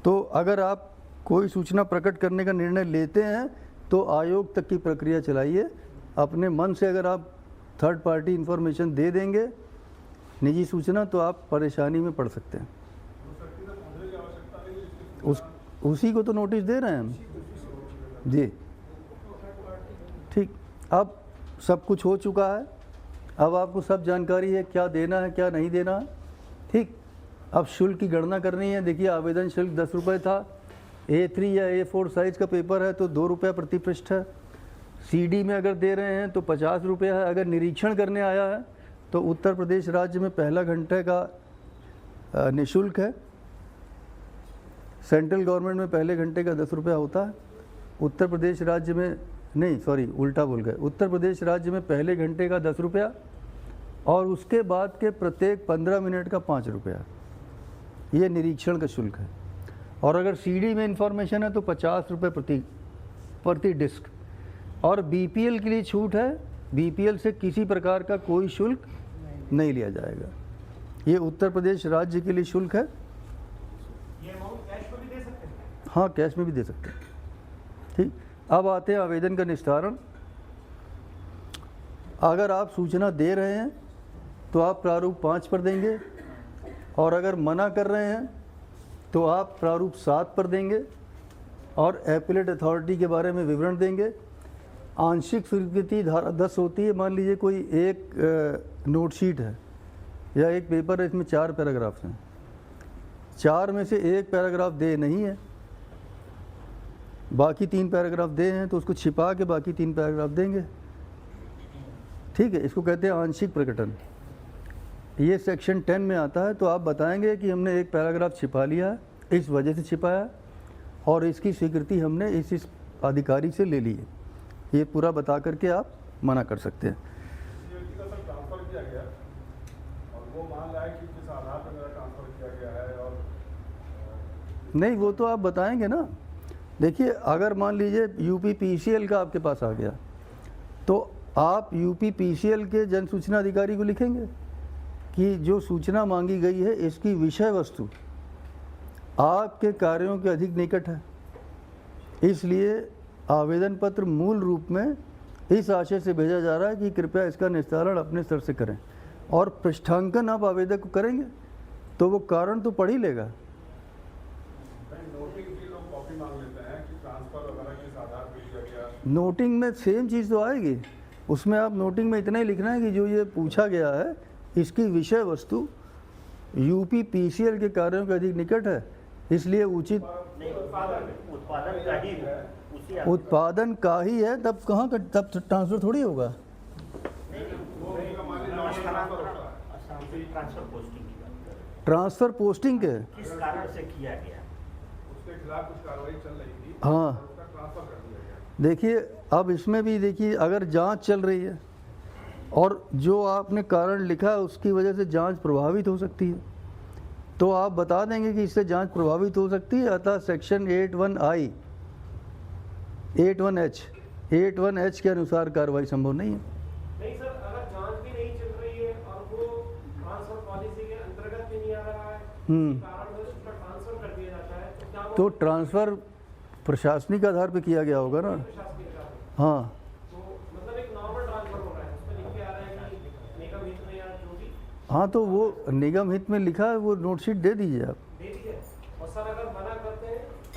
तो अगर आप कोई सूचना प्रकट करने का निर्णय लेते हैं तो आयोग तक की प्रक्रिया चलाइए। अपने मन से अगर आप थर्ड पार्टी इन्फॉर्मेशन दे देंगे, निजी सूचना, तो आप परेशानी में पड़ सकते हैं। उसी को तो नोटिस दे रहे हैं हम जी। ठीक, अब सब कुछ हो चुका है, अब आपको सब जानकारी है क्या देना है क्या नहीं देना है। ठीक, अब शुल्क की गणना करनी है। देखिए, आवेदन शुल्क 10 रुपये था। A3 या A4 साइज़ का पेपर है तो 2 रुपये प्रति पृष्ठ है। CD में अगर दे रहे हैं तो 50 रुपये है। अगर निरीक्षण करने आया है तो उत्तर प्रदेश राज्य में पहला घंटे का निःशुल्क है। सेंट्रल गवर्नमेंट में पहले घंटे का 10 रुपया होता है। उत्तर प्रदेश राज्य में नहीं, सॉरी उल्टा बोल गए, उत्तर प्रदेश राज्य में पहले घंटे का 10 रुपया और उसके बाद के प्रत्येक 15 मिनट का 5 रुपया, ये निरीक्षण का शुल्क है। और अगर CD में इंफॉर्मेशन है तो 50 रुपये प्रति डिस्क। और BPL के लिए छूट है, BPL से किसी प्रकार का कोई शुल्क नहीं लिया जाएगा। ये उत्तर प्रदेश राज्य के लिए शुल्क है। ये अमाउंट कैश में भी दे सकते हैं? हाँ, कैश में भी दे सकते हैं। ठीक, अब आते हैं आवेदन का निस्तारण। अगर आप सूचना दे रहे हैं तो आप प्रारूप 5 पर देंगे, और अगर मना कर रहे हैं तो आप प्रारूप 7 पर देंगे और एपिलेट अथॉरिटी के बारे में विवरण देंगे। आंशिक स्वीकृति धारा 10 होती है। मान लीजिए कोई एक नोट शीट है या एक पेपर है, इसमें 4 पैराग्राफ्स हैं, 4 में से एक पैराग्राफ दे नहीं है, बाकी 3 पैराग्राफ दे हैं, तो उसको छिपा के बाकी 3 पैराग्राफ देंगे। ठीक है, इसको कहते हैं आंशिक प्रकटन। ये सेक्शन 10 में आता है। तो आप बताएंगे कि हमने एक पैराग्राफ छिपा लिया है, इस वजह से छिपाया, और इसकी स्वीकृति हमने इस अधिकारी से ले ली है। ये पूरा बता करके आप मना कर सकते हैं। ट्रांसफर किया गया और वो मान रहा है कि किस आधार पर मेरा ट्रांसफर किया गया है, और नहीं, वो तो आप बताएंगे ना। देखिए, अगर मान लीजिए UP PCL का आपके पास आ गया तो आप UP PCL के जन सूचना अधिकारी को लिखेंगे कि जो सूचना मांगी गई है इसकी विषय वस्तु आपके कार्यों के अधिक निकट है, इसलिए आवेदन पत्र मूल रूप में इस आशय से भेजा जा रहा है कि कृपया इसका निस्तारण अपने स्तर से करें। और पृष्ठांकन आप आवेदक को करेंगे तो वो कारण तो पढ़ ही लेगा। नोटिंग की लोग कॉपी मांग लेते हैं कि ट्रांसफर वगैरह किस आधार पर किया गया। नोटिंग में सेम चीज़ तो आएगी, उसमें आप नोटिंग में इतना ही लिखना है कि जो ये पूछा गया है इसकी विषय वस्तु UP PCL के कार्यों के अधिक निकट है, इसलिए उचित उत्पादन का ही है। तब कहाँ का, तब ट्रांसफर थोड़ी होगा। ट्रांसफर पोस्टिंग के किस कारण से किया गया, उसके खिलाफ कुछ कार्रवाई चल रही थी, हाँ, उसका ट्रांसफर कर दिया गया। देखिए, अब इसमें भी देखिए, अगर जांच चल रही है और जो आपने कारण लिखा है उसकी वजह से जांच प्रभावित हो सकती है, तो आप बता देंगे कि इससे जांच प्रभावित हो सकती है। अतः सेक्शन 81I 81H के अनुसार कार्रवाई संभव नहीं है। नहीं सर, अगर जांच भी नहीं चल रही है और वो ट्रांसफर पॉलिसी के अंतर्गत भी नहीं आ रहा है, कारण से उसका ट्रांसफर कर दिया जाता है, तो क्या वो तो ट्रांसफ़र प्रशासनिक आधार पे किया गया होगा ना। प्रशासनिक कार्य? हाँ, तो मतलब एक नॉर्मल ट्रांसफर हो रहा है, उसमें लिख के आ रहा है कि निगम हित में या जो भी हाँ, तो वो निगम हित में लिखा है, वो नोटशीट दे दीजिए आप। दे दीजिए। और सर अगर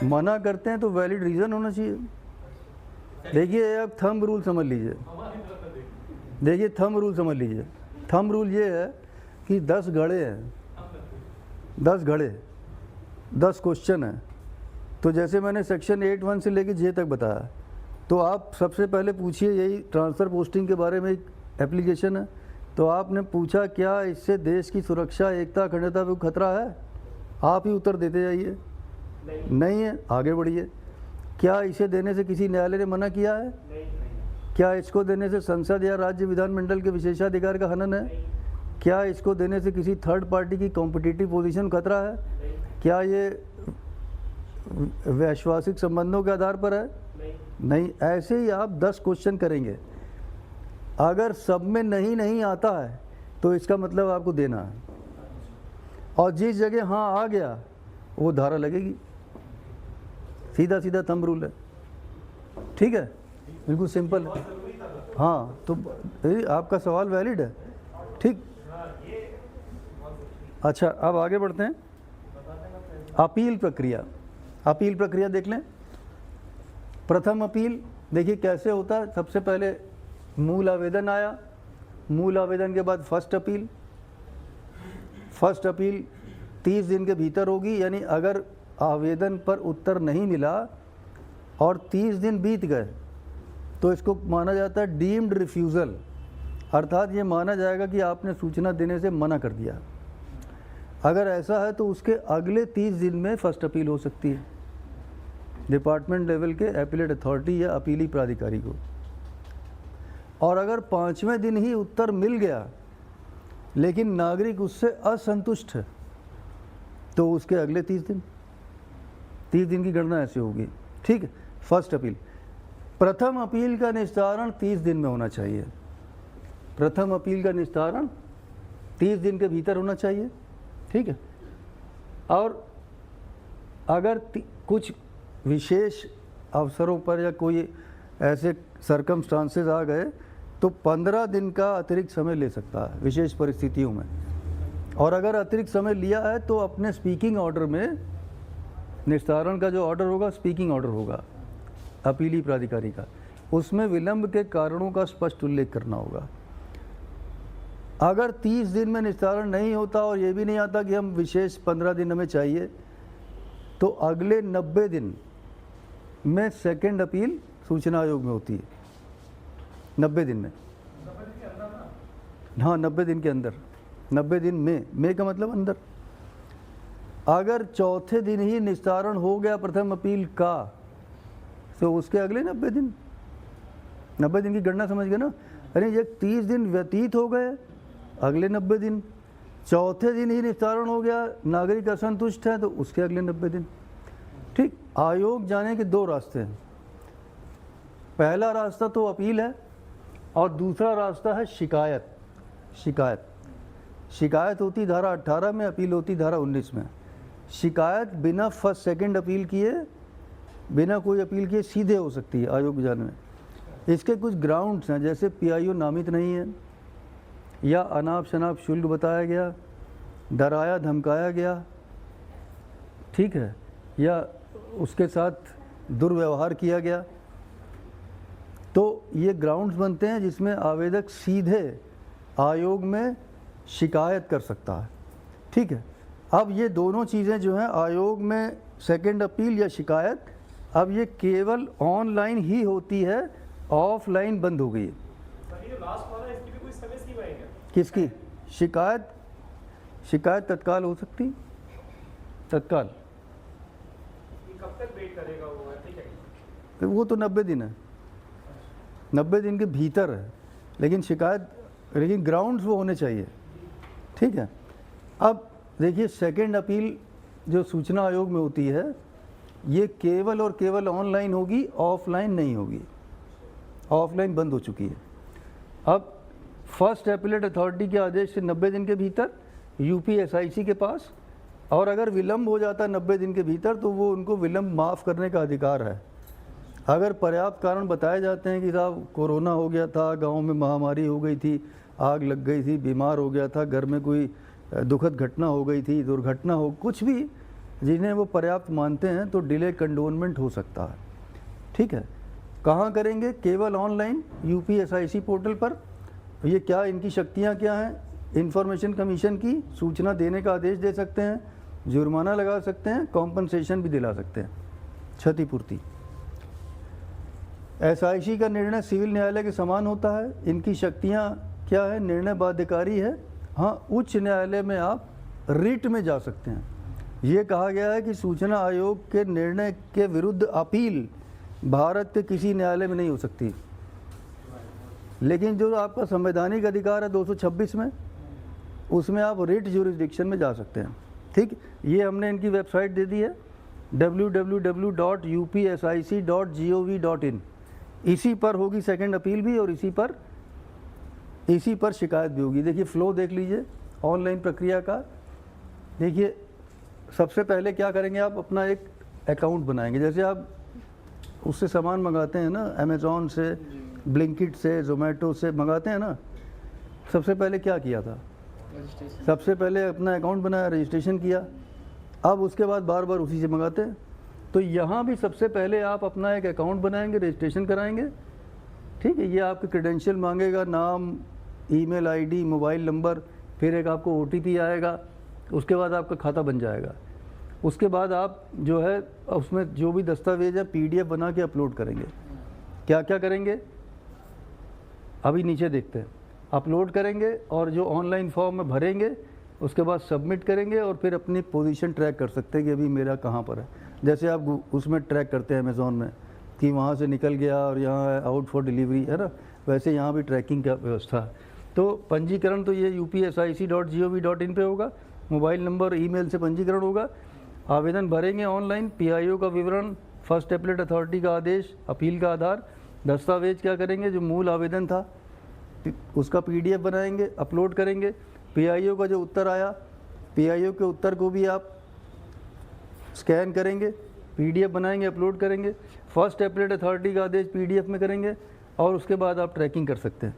मना करते हैं तो वैलिड रीज़न होना चाहिए। देखिए, आप थंब रूल समझ लीजिए। देखिए, थंब रूल समझ लीजिए। थंब रूल ये है कि 10 घड़े हैं, 10 घड़े, 10 क्वेश्चन हैं। तो जैसे मैंने सेक्शन 8(1) से लेके J तक बताया, तो आप सबसे पहले पूछिए, यही ट्रांसफ़र पोस्टिंग के बारे में एक एप्लीकेशन है, तो आपने पूछा क्या इससे देश की सुरक्षा, एकता, अखंडता पे खतरा है? आप ही उत्तर देते जाइए। नहीं है, आगे बढ़िए। क्या इसे देने से किसी न्यायालय ने मना किया है? क्या इसको देने से संसद या राज्य विधानमंडल के विशेषाधिकार का हनन है? क्या इसको देने से किसी थर्ड पार्टी की कॉम्पिटिटिव पोजीशन खतरा है? क्या ये वैश्वासिक संबंधों के आधार पर है? नहीं। ऐसे ही आप 10 क्वेश्चन करेंगे, अगर सब में नहीं नहीं आता है तो इसका मतलब आपको देना है, और जिस जगह हाँ आ गया वो धारा लगेगी। सीधा सीधा थंब रूल है, ठीक है, बिल्कुल सिंपल है। हाँ, तो आपका सवाल वैलिड है, ठीक। अच्छा, अब आगे बढ़ते हैं। अपील प्रक्रिया, अपील प्रक्रिया देख लें। प्रथम अपील देखिए कैसे होता है। सबसे पहले मूल आवेदन आया, मूल आवेदन के बाद फर्स्ट अपील। फर्स्ट अपील 30 दिन के भीतर होगी, यानी अगर आवेदन पर उत्तर नहीं मिला और 30 दिन बीत गए तो इसको माना जाता है डीम्ड रिफ्यूज़ल, अर्थात ये माना जाएगा कि आपने सूचना देने से मना कर दिया। अगर ऐसा है तो उसके अगले 30 दिन में फर्स्ट अपील हो सकती है डिपार्टमेंट लेवल के एपीलेट अथॉरिटी या अपीली प्राधिकारी को। और अगर 5वें दिन ही उत्तर मिल गया लेकिन नागरिक उससे असंतुष्ट है तो उसके अगले 30 दिन की गणना ऐसे होगी, ठीक है। फर्स्ट अपील, प्रथम अपील का निस्तारण 30 दिन में होना चाहिए। प्रथम अपील का निस्तारण 30 दिन के भीतर होना चाहिए, ठीक है। और अगर कुछ विशेष अवसरों पर या कोई ऐसे सरकमस्टांसेस आ गए तो 15 दिन का अतिरिक्त समय ले सकता है विशेष परिस्थितियों में। और अगर अतिरिक्त समय लिया है तो अपने स्पीकिंग ऑर्डर में, निस्तारण का जो ऑर्डर होगा स्पीकिंग ऑर्डर होगा अपीली प्राधिकारी का, उसमें विलंब के कारणों का स्पष्ट उल्लेख करना होगा। अगर 30 दिन में निस्तारण नहीं होता और ये भी नहीं आता कि हम विशेष 15 दिन हमें चाहिए, तो अगले 90 दिन में सेकंड अपील सूचना आयोग में होती है। 90 दिन में, हाँ 90 दिन के अंदर, 90 दिन में का मतलब अंदर। अगर चौथे दिन ही निस्तारण हो गया प्रथम अपील का तो उसके अगले 90 दिन, 90 दिन की गणना समझ गए ना। अरे ये 30 दिन व्यतीत हो गए, अगले 90 दिन, चौथे दिन ही निस्तारण हो गया, नागरिक असंतुष्ट है तो उसके अगले 90 दिन, ठीक। आयोग जाने के 2 रास्ते हैं। पहला रास्ता तो अपील है और दूसरा रास्ता है शिकायत। शिकायत होती धारा 18 में, अपील होती धारा 19 में। शिकायत बिना फर्स्ट सेकंड अपील किए, बिना कोई अपील किए सीधे हो सकती है आयोग जाने में। इसके कुछ ग्राउंड्स हैं, जैसे पीआईओ नामित नहीं है, या अनाप शनाप शुल्क बताया गया, डराया धमकाया गया, ठीक है, या उसके साथ दुर्व्यवहार किया गया, तो ये ग्राउंड्स बनते हैं जिसमें आवेदक सीधे आयोग में शिकायत कर सकता है, ठीक है। अब ये दोनों चीज़ें जो हैं आयोग में, सेकंड अपील या शिकायत, अब ये केवल ऑनलाइन ही होती है, ऑफलाइन बंद हो गई है। लास्ट वाला इसकी भी कोई समय सीमा है क्या? किसकी शिकायत? शिकायत तत्काल हो सकती, तत्काल। कब तक वेट करेगा वो, ठीक है? वो तो 90 दिन है, 90 दिन के भीतर है, लेकिन शिकायत, लेकिन ग्राउंड्स वो होने चाहिए, ठीक है। अब देखिए सेकंड अपील जो सूचना आयोग में होती है ये केवल और केवल ऑनलाइन होगी, ऑफलाइन नहीं होगी, ऑफलाइन बंद हो चुकी है। अब फर्स्ट एपीलेट अथॉरिटी के आदेश से 90 दिन के भीतर यूपीएसआईसी के पास, और अगर विलंब हो जाता है 90 दिन के भीतर तो वो उनको विलंब माफ़ करने का अधिकार है। अगर पर्याप्त कारण बताए जाते हैं कि साहब कोरोना हो गया था, गांव में महामारी हो गई थी, आग लग गई थी, बीमार हो गया था, घर में कोई दुखद घटना हो गई थी, दुर्घटना हो, कुछ भी जिन्हें वो पर्याप्त मानते हैं, तो डिले कंडोनमेंट हो सकता है, ठीक है। कहाँ करेंगे? केवल ऑनलाइन यूपीएसआईसी पोर्टल पर। ये क्या, इनकी शक्तियाँ क्या हैं? इंफॉर्मेशन कमीशन की सूचना देने का आदेश दे सकते हैं, जुर्माना लगा सकते हैं, कॉम्पनसेशन भी दिला सकते हैं, क्षतिपूर्ति। एसआईसी का निर्णय सिविल न्यायालय के समान होता है। इनकी शक्तियाँ क्या है, निर्णय बाध्यकारी है। हाँ, उच्च न्यायालय में आप रिट में जा सकते हैं। ये कहा गया है कि सूचना आयोग के निर्णय के विरुद्ध अपील भारत के किसी न्यायालय में नहीं हो सकती, लेकिन जो आपका संवैधानिक अधिकार है 226 में, उसमें आप रिट ज्यूरिसडिक्शन में जा सकते हैं। ठीक, ये हमने इनकी वेबसाइट दे दी है www.upsic.gov.in। इसी पर होगी सेकंड अपील भी और इसी पर शिकायत भी होगी। देखिए फ्लो देख लीजिए ऑनलाइन प्रक्रिया का। देखिए सबसे पहले क्या करेंगे, आप अपना एक अकाउंट बनाएंगे। जैसे आप उससे सामान मंगाते हैं ना, अमेज़ॉन से, ब्लिंकिट से, ज़ोमैटो से मंगाते हैं ना, सबसे पहले क्या किया था, सबसे पहले अपना अकाउंट बनाया, रजिस्ट्रेशन किया। अब उसके बाद बार बार उसी से मंगाते हैं। तो यहाँ भी सबसे पहले आप अपना एक अकाउंट बनाएंगे, रजिस्ट्रेशन कराएंगे। ठीक है, ये आपके क्रेडेंशियल मांगेगा, नाम, ईमेल आईडी, मोबाइल नंबर, फिर एक आपको OTP आएगा, उसके बाद आपका खाता बन जाएगा। उसके बाद आप जो है उसमें जो भी दस्तावेज है PDF बना के अपलोड करेंगे। क्या क्या करेंगे अभी नीचे देखते हैं। अपलोड करेंगे और जो ऑनलाइन फॉर्म में भरेंगे, उसके बाद सबमिट करेंगे और फिर अपनी पोजीशन ट्रैक कर सकते हैं कि अभी मेरा कहाँ पर है। जैसे आप उसमें ट्रैक करते हैं अमेज़ॉन में कि वहाँ से निकल गया और यहाँ है आउट फॉर डिलीवरी, है ना, वैसे यहाँ भी ट्रैकिंग का व्यवस्था है। तो पंजीकरण तो ये upsic.gov.in पे होगा, मोबाइल नंबर, ईमेल से पंजीकरण होगा। आवेदन भरेंगे ऑनलाइन, PIO का विवरण, फर्स्ट एपलेट अथॉरिटी का आदेश, अपील का आधार, दस्तावेज क्या करेंगे, जो मूल आवेदन था उसका PDF बनाएंगे, अपलोड करेंगे। PIO का जो उत्तर आया, PIO के उत्तर को भी आप स्कैन करेंगे, PDF बनाएंगे, अपलोड करेंगे। फर्स्ट एपलेट अथॉरिटी का आदेश PDF में करेंगे और उसके बाद आप ट्रैकिंग कर सकते हैं।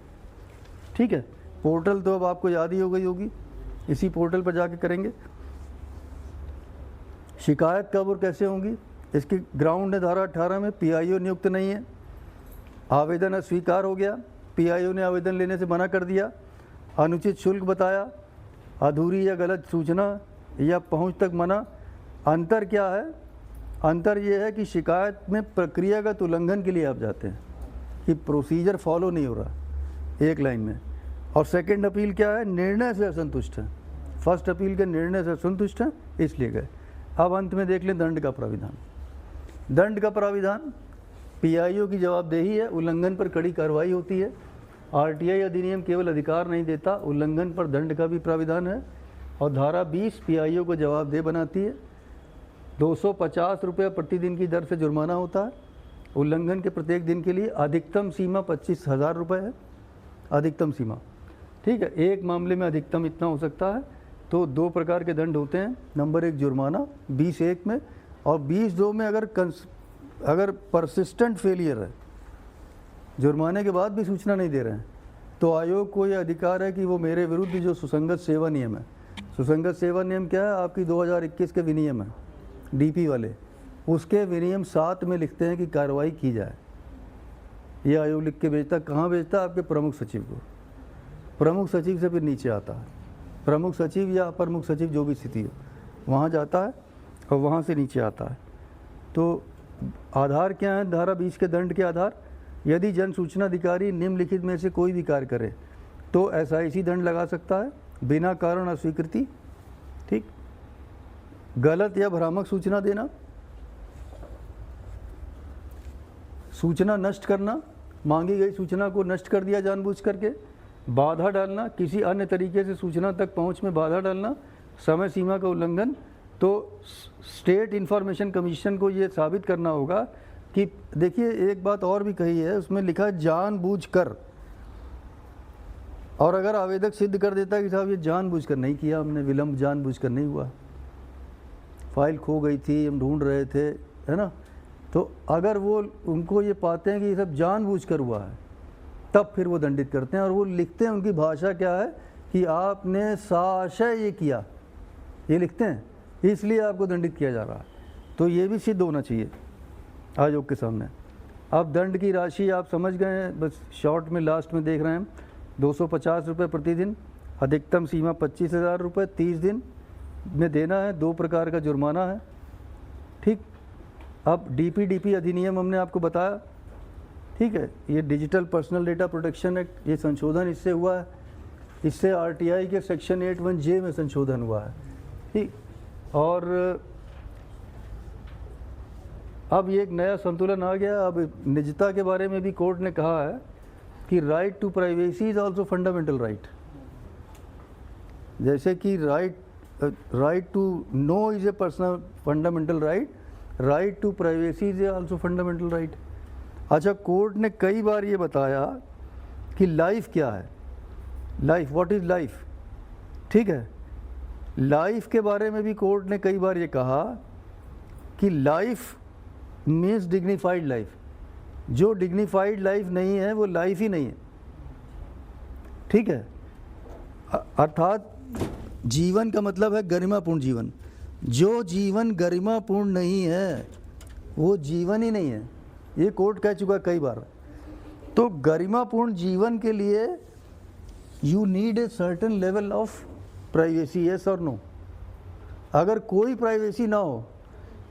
ठीक है, पोर्टल तो अब आपको याद ही हो गई होगी, इसी पोर्टल पर जाके करेंगे। शिकायत कब और कैसे होंगी, इसकी ग्राउंड है धारा 18 में, PIO नियुक्त नहीं है, आवेदन अस्वीकार हो गया, PIO ने आवेदन लेने से मना कर दिया, अनुचित शुल्क बताया, अधूरी या गलत सूचना या पहुंच तक मना। अंतर क्या है, अंतर ये है कि शिकायत में प्रक्रियागत उल्लंघन के लिए आप जाते हैं कि प्रोसीजर फॉलो नहीं हो रहा एक लाइन में। और सेकंड अपील क्या है, निर्णय से असंतुष्ट है। फर्स्ट अपील के निर्णय से असंतुष्ट है इसलिए गए। अब अंत में देख लें दंड का प्राविधान। दंड का प्राविधान, PIO की जवाबदेही है, उल्लंघन पर कड़ी कार्रवाई होती है। RTI अधिनियम केवल अधिकार नहीं देता, उल्लंघन पर दंड का भी प्राविधान है। और धारा 20 PIO को जवाबदेह बनाती है। 250 रुपये प्रतिदिन की दर से जुर्माना होता है। उल्लंघन के प्रत्येक दिन के लिए अधिकतम सीमा 25,000 रुपये है, अधिकतम सीमा। ठीक है, एक मामले में अधिकतम इतना हो सकता है। तो दो प्रकार के दंड होते हैं, नंबर 1 जुर्माना 20(1) में, और 20(2) में अगर परसिस्टेंट फेलियर है, जुर्माने के बाद भी सूचना नहीं दे रहे हैं, तो आयोग को यह अधिकार है कि वो मेरे विरुद्ध जो सुसंगत सेवा नियम है, सुसंगत सेवा नियम क्या है, आपकी 2021 के विनियम है DP वाले, उसके विनियम 7 में लिखते हैं कि कार्रवाई की जाए। ये आयोग लिख के भेजता, कहाँ भेजता है, आपके प्रमुख सचिव को। प्रमुख सचिव से फिर नीचे आता है, प्रमुख सचिव या अपर मुख्य सचिव जो भी स्थिति हो, वहाँ जाता है और वहाँ से नीचे आता है। तो आधार क्या है धारा 20 के दंड के आधार, यदि जन सूचना अधिकारी निम्नलिखित में से कोई भी कार्य करे तो SIC दंड लगा सकता है, बिना कारण अस्वीकृति। ठीक, गलत या भ्रामक सूचना देना, सूचना नष्ट करना, मांगी गई सूचना को नष्ट कर दिया जानबूझ करके, बाधा डालना, किसी अन्य तरीके से सूचना तक पहुंच में बाधा डालना, समय सीमा का उल्लंघन। तो स्टेट इंफॉर्मेशन कमीशन को ये साबित करना होगा कि देखिए एक बात और भी कही है, उसमें लिखा है जानबूझकर। और अगर आवेदक सिद्ध कर देता है कि साहब ये जानबूझकर नहीं किया हमने, विलंब जानबूझकर नहीं हुआ, फाइल खो गई थी, हम ढूंढ रहे थे, है ना, तो अगर वो उनको ये पाते हैं कि ये सब जानबूझकर हुआ है, तब फिर वो दंडित करते हैं। और वो लिखते हैं, उनकी भाषा क्या है कि आपने साशय ये किया, ये लिखते हैं, इसलिए आपको दंडित किया जा रहा है। तो ये भी सिद्ध होना चाहिए आयोग के सामने। अब दंड की राशि आप समझ गए हैं, बस शॉर्ट में लास्ट में देख रहे हैं, 250 रुपये प्रतिदिन, अधिकतम सीमा 25,000 रुपये, 30 दिन में देना है। 2 प्रकार का जुर्माना है। ठीक, अब DPDP अधिनियम हमने आपको बताया। ठीक है, ये digital personal data protection act, ये संशोधन इससे हुआ है इससे आरटीआई के सेक्शन 81J में संशोधन हुआ है, ठीक। और अब ये एक नया संतुलन आ गया। अब निजता के बारे में भी कोर्ट ने कहा है कि right to privacy is also fundamental right. जैसे कि right to know is a personal fundamental right, right to privacy is also fundamental right. अच्छा, कोर्ट ने कई बार ये बताया कि लाइफ क्या है, लाइफ, व्हाट इज़ लाइफ, ठीक है। लाइफ के बारे में भी कोर्ट ने कई बार ये कहा कि लाइफ मीन्स डिग्निफाइड लाइफ। जो डिग्निफाइड लाइफ नहीं है वो लाइफ ही नहीं है, ठीक है। अर्थात जीवन का मतलब है गरिमापूर्ण जीवन। जो जीवन गरिमापूर्ण नहीं है वो जीवन ही नहीं है, ये कोर्ट कह चुका कई बार। तो गरिमापूर्ण जीवन के लिए you need a certain level of privacy, yes और नो। अगर कोई प्राइवेसी ना हो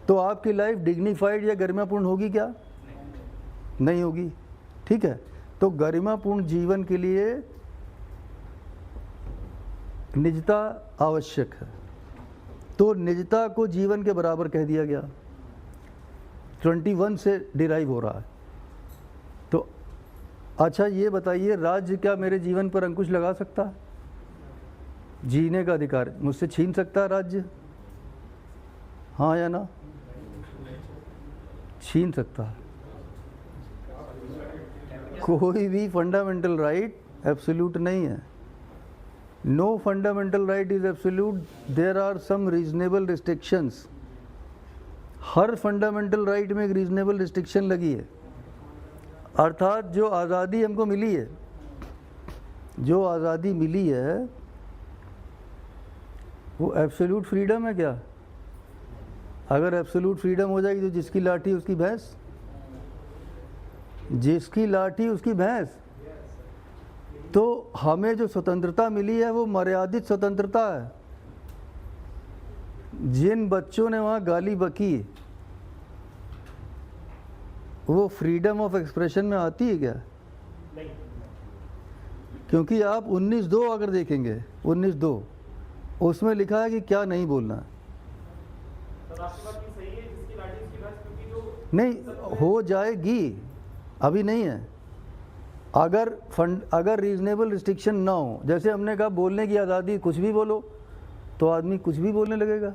तो आपकी लाइफ डिग्निफाइड या गरिमापूर्ण होगी क्या? नहीं होगी, ठीक है। तो गरिमापूर्ण जीवन के लिए निजता आवश्यक है। तो निजता को जीवन के बराबर कह दिया गया, 21 से डिराइव हो रहा है। तो अच्छा ये बताइए, राज्य क्या मेरे जीवन पर अंकुश लगा सकता है? जीने का अधिकार मुझसे छीन सकता है राज्य? हाँ या ना? छीन सकता है। कोई भी फंडामेंटल राइट एब्सोल्यूट नहीं है। No fundamental right is absolute, there are some reasonable restrictions. हर फंडामेंटल राइट में एक रीजनेबल रिस्ट्रिक्शन लगी है। अर्थात जो आज़ादी हमको मिली है, जो आज़ादी मिली है वो एब्सोल्यूट फ्रीडम है क्या? अगर एब्सोल्यूट फ्रीडम हो जाएगी तो जिसकी लाठी उसकी भैंस, जिसकी लाठी उसकी भैंस। तो हमें जो स्वतंत्रता मिली है वो मर्यादित स्वतंत्रता है। जिन बच्चों ने वहाँ गाली बकी वो फ्रीडम ऑफ एक्सप्रेशन में आती है क्या? नहीं। क्योंकि आप 19(2 अगर देखेंगे, 19(2 उसमें लिखा है कि क्या नहीं बोलना है। तो आपकी बात भी सही है, जिसकी लाठी उसकी भैंस, क्योंकि जो नहीं हो जाएगी, अभी नहीं है। अगर रीजनेबल रिस्ट्रिक्शन ना हो, जैसे हमने कहा बोलने की आज़ादी, कुछ भी बोलो तो आदमी कुछ भी बोलने लगेगा।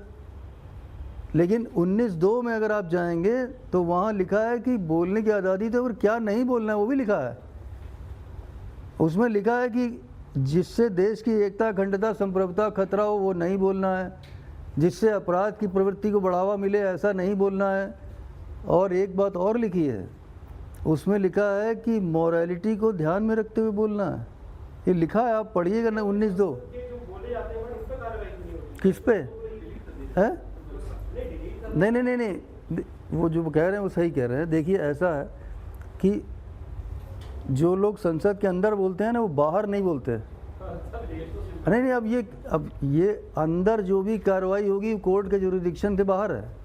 लेकिन 19(2 में अगर आप जाएंगे तो वहाँ लिखा है कि बोलने की आज़ादी, तो फिर क्या नहीं बोलना है वो भी लिखा है। उसमें लिखा है कि जिससे देश की एकता, अखंडता, संप्रभुता खतरा हो वो नहीं बोलना है, जिससे अपराध की प्रवृत्ति को बढ़ावा मिले ऐसा नहीं बोलना है। और एक बात और लिखी है, उसमें लिखा है कि मॉरलिटी को ध्यान में रखते हुए बोलना है। ये लिखा है, आप पढ़िएगा ना 19(2। जो बोले जाते हैं उस पर कार्रवाई नहीं होती। किस पे है? नहीं नहीं नहीं नहीं, वो जो कह रहे हैं वो सही कह रहे हैं। देखिए ऐसा है कि जो लोग संसद के अंदर बोलते हैं ना वो बाहर नहीं बोलते। नहीं नहीं, अब ये अंदर जो भी कार्रवाई होगी कोर्ट के जुरिडिक्शन से बाहर है।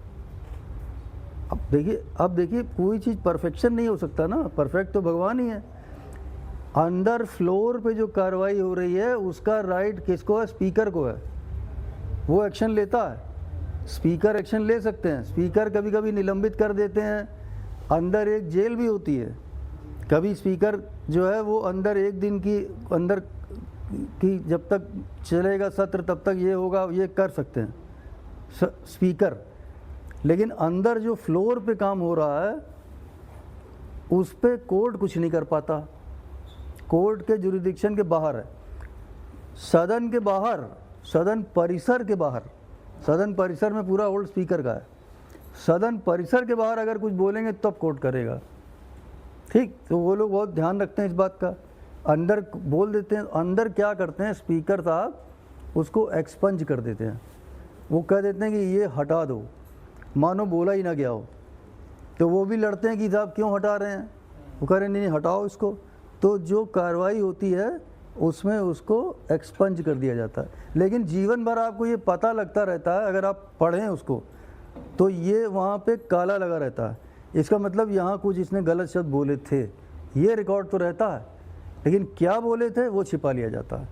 अब देखिए कोई चीज़ परफेक्शन नहीं हो सकता ना, परफेक्ट तो भगवान ही है। अंदर फ्लोर पे जो कार्रवाई हो रही है उसका राइट किसको है? स्पीकर को है। वो एक्शन लेता है, स्पीकर एक्शन ले सकते हैं। स्पीकर कभी कभी निलंबित कर देते हैं। अंदर एक जेल भी होती है। कभी स्पीकर जो है वो अंदर एक दिन की अंदर की जब तक चलेगा सत्र तब तक ये होगा, ये कर सकते हैं स्पीकर। लेकिन अंदर जो फ्लोर पे काम हो रहा है उस पे कोर्ट कुछ नहीं कर पाता, कोर्ट के जुरिडिक्शन के बाहर है। सदन के बाहर, सदन परिसर के बाहर, सदन परिसर में पूरा होल्ड स्पीकर का है। सदन परिसर के बाहर अगर कुछ बोलेंगे तब कोर्ट करेगा, ठीक। तो वो लोग बहुत ध्यान रखते हैं इस बात का। अंदर बोल देते हैं, अंदर क्या करते हैं स्पीकर साहब, उसको एक्सपंज कर देते हैं। वो कह देते हैं कि ये हटा दो, मानो बोला ही ना गया हो। तो वो भी लड़ते हैं कि साहब क्यों हटा रहे हैं? वो कह रहे हैं नहीं हटाओ इसको। तो जो कार्रवाई होती है उसमें उसको एक्सपंज कर दिया जाता है। लेकिन जीवन भर आपको ये पता लगता रहता है, अगर आप पढ़ें उसको तो ये वहाँ पे काला लगा रहता है। इसका मतलब यहाँ कुछ इसने गलत शब्द बोले थे, ये रिकॉर्ड तो रहता है, लेकिन क्या बोले थे वो छिपा लिया जाता है।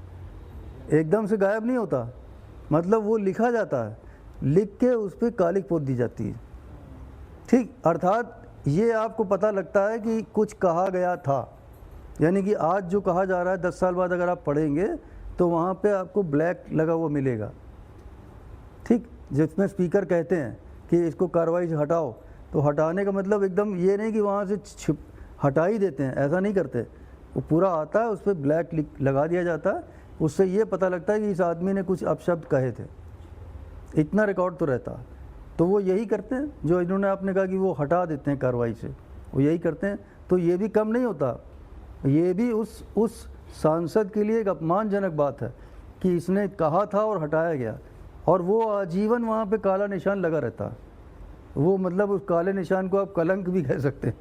एकदम से गायब नहीं होता, मतलब वो लिखा जाता है, लिख के उस पर कालिक पोत दी जाती है। ठीक, अर्थात ये आपको पता लगता है कि कुछ कहा गया था, यानी कि आज जो कहा जा रहा है 10 साल बाद अगर आप पढ़ेंगे तो वहाँ पे आपको ब्लैक लगा हुआ मिलेगा। ठीक, जिसमें स्पीकर कहते हैं कि इसको कार्रवाई से हटाओ, तो हटाने का मतलब एकदम ये नहीं कि वहाँ से हटा ही देते हैं, ऐसा नहीं करते। वो पूरा आता है, उस पर ब्लैक लगा दिया जाता है, उससे ये पता लगता है कि इस आदमी ने कुछ अपशब्द कहे थे, इतना रिकॉर्ड तो रहता है। तो वो यही करते हैं, जो इन्होंने आपने कहा कि वो हटा देते हैं कार्रवाई से, वो यही करते हैं। तो ये भी कम नहीं होता, ये भी उस सांसद के लिए एक अपमानजनक बात है कि इसने कहा था और हटाया गया, और वो आजीवन वहाँ पे काला निशान लगा रहता है। वो मतलब उस काले निशान को आप कलंक भी कह सकते हैं,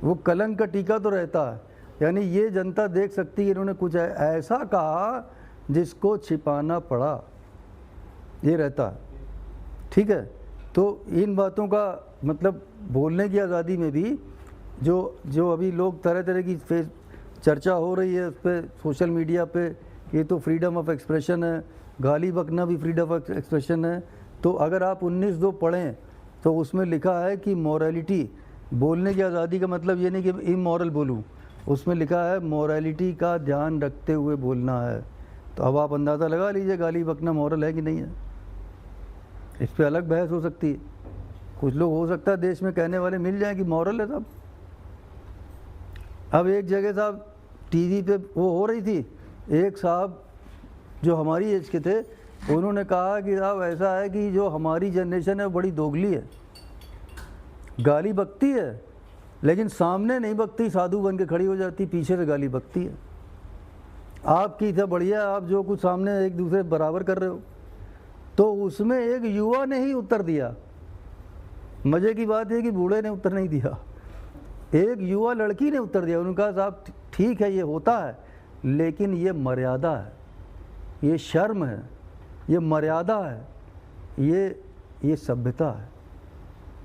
वो कलंक का टीका तो रहता है। यानी ये जनता देख सकती है इन्होंने कुछ ऐसा कहा जिसको छिपाना पड़ा, ये रहता है। ठीक है, तो इन बातों का मतलब बोलने की आज़ादी में भी जो अभी लोग तरह तरह की चर्चा हो रही है उस पर सोशल मीडिया पे, ये तो फ्रीडम ऑफ एक्सप्रेशन है, गाली बकना भी फ्रीडम ऑफ एक्सप्रेशन है। तो अगर आप 19(2) पढ़ें तो उसमें लिखा है कि मॉरलिटी, बोलने की आज़ादी का मतलब ये नहीं कि इमोरल बोलूँ, उसमें लिखा है मॉरलिटी का ध्यान रखते हुए बोलना है। तो अब आप अंदाज़ा लगा लीजिए गाली बकना मॉरल है कि नहीं है। इस पर अलग बहस हो सकती है, कुछ लोग हो सकता है देश में कहने वाले मिल जाएं कि मॉरल है साहब। अब एक जगह साहब टीवी पे वो हो रही थी, एक साहब जो हमारी एज के थे उन्होंने कहा कि साहब ऐसा है कि जो हमारी जनरेशन है बड़ी दोगली है, गाली बकती है लेकिन सामने नहीं बकती, साधु बन के खड़ी हो जाती, पीछे से गाली बकती है। आपकी था बढ़िया, आप जो कुछ सामने एक दूसरे बराबर कर रहे हो। तो उसमें एक युवा ने ही उत्तर दिया, मज़े की बात है कि बूढ़े ने उत्तर नहीं दिया, एक युवा लड़की ने उत्तर दिया। उन्होंने कहा साहब ठीक है ये होता है, लेकिन ये मर्यादा है, ये शर्म है, ये मर्यादा है, ये सभ्यता है।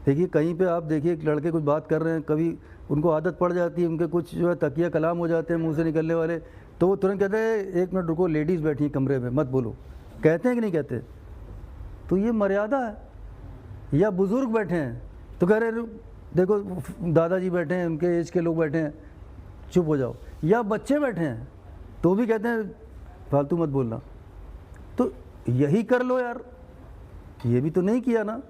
देखिए कहीं पे आप देखिए एक लड़के कुछ बात कर रहे हैं, कभी उनको आदत पड़ जाती है, उनके कुछ जो है तकिया कलाम हो जाते हैं मुंह से निकलने वाले, तो वो तुरंत कहते हैं 1 मिनट रुको, लेडीज़ बैठी हैं कमरे में मत बोलो, कहते हैं कि नहीं कहते। तो ये मर्यादा है। या बुज़ुर्ग बैठे हैं तो कह रहे देखो दादाजी बैठे हैं, उनके एज के लोग बैठे हैं, चुप हो जाओ। या बच्चे बैठे हैं तो भी कहते हैं फालतू मत बोलना। तो यही कर लो यार, ये भी तो नहीं किया ना।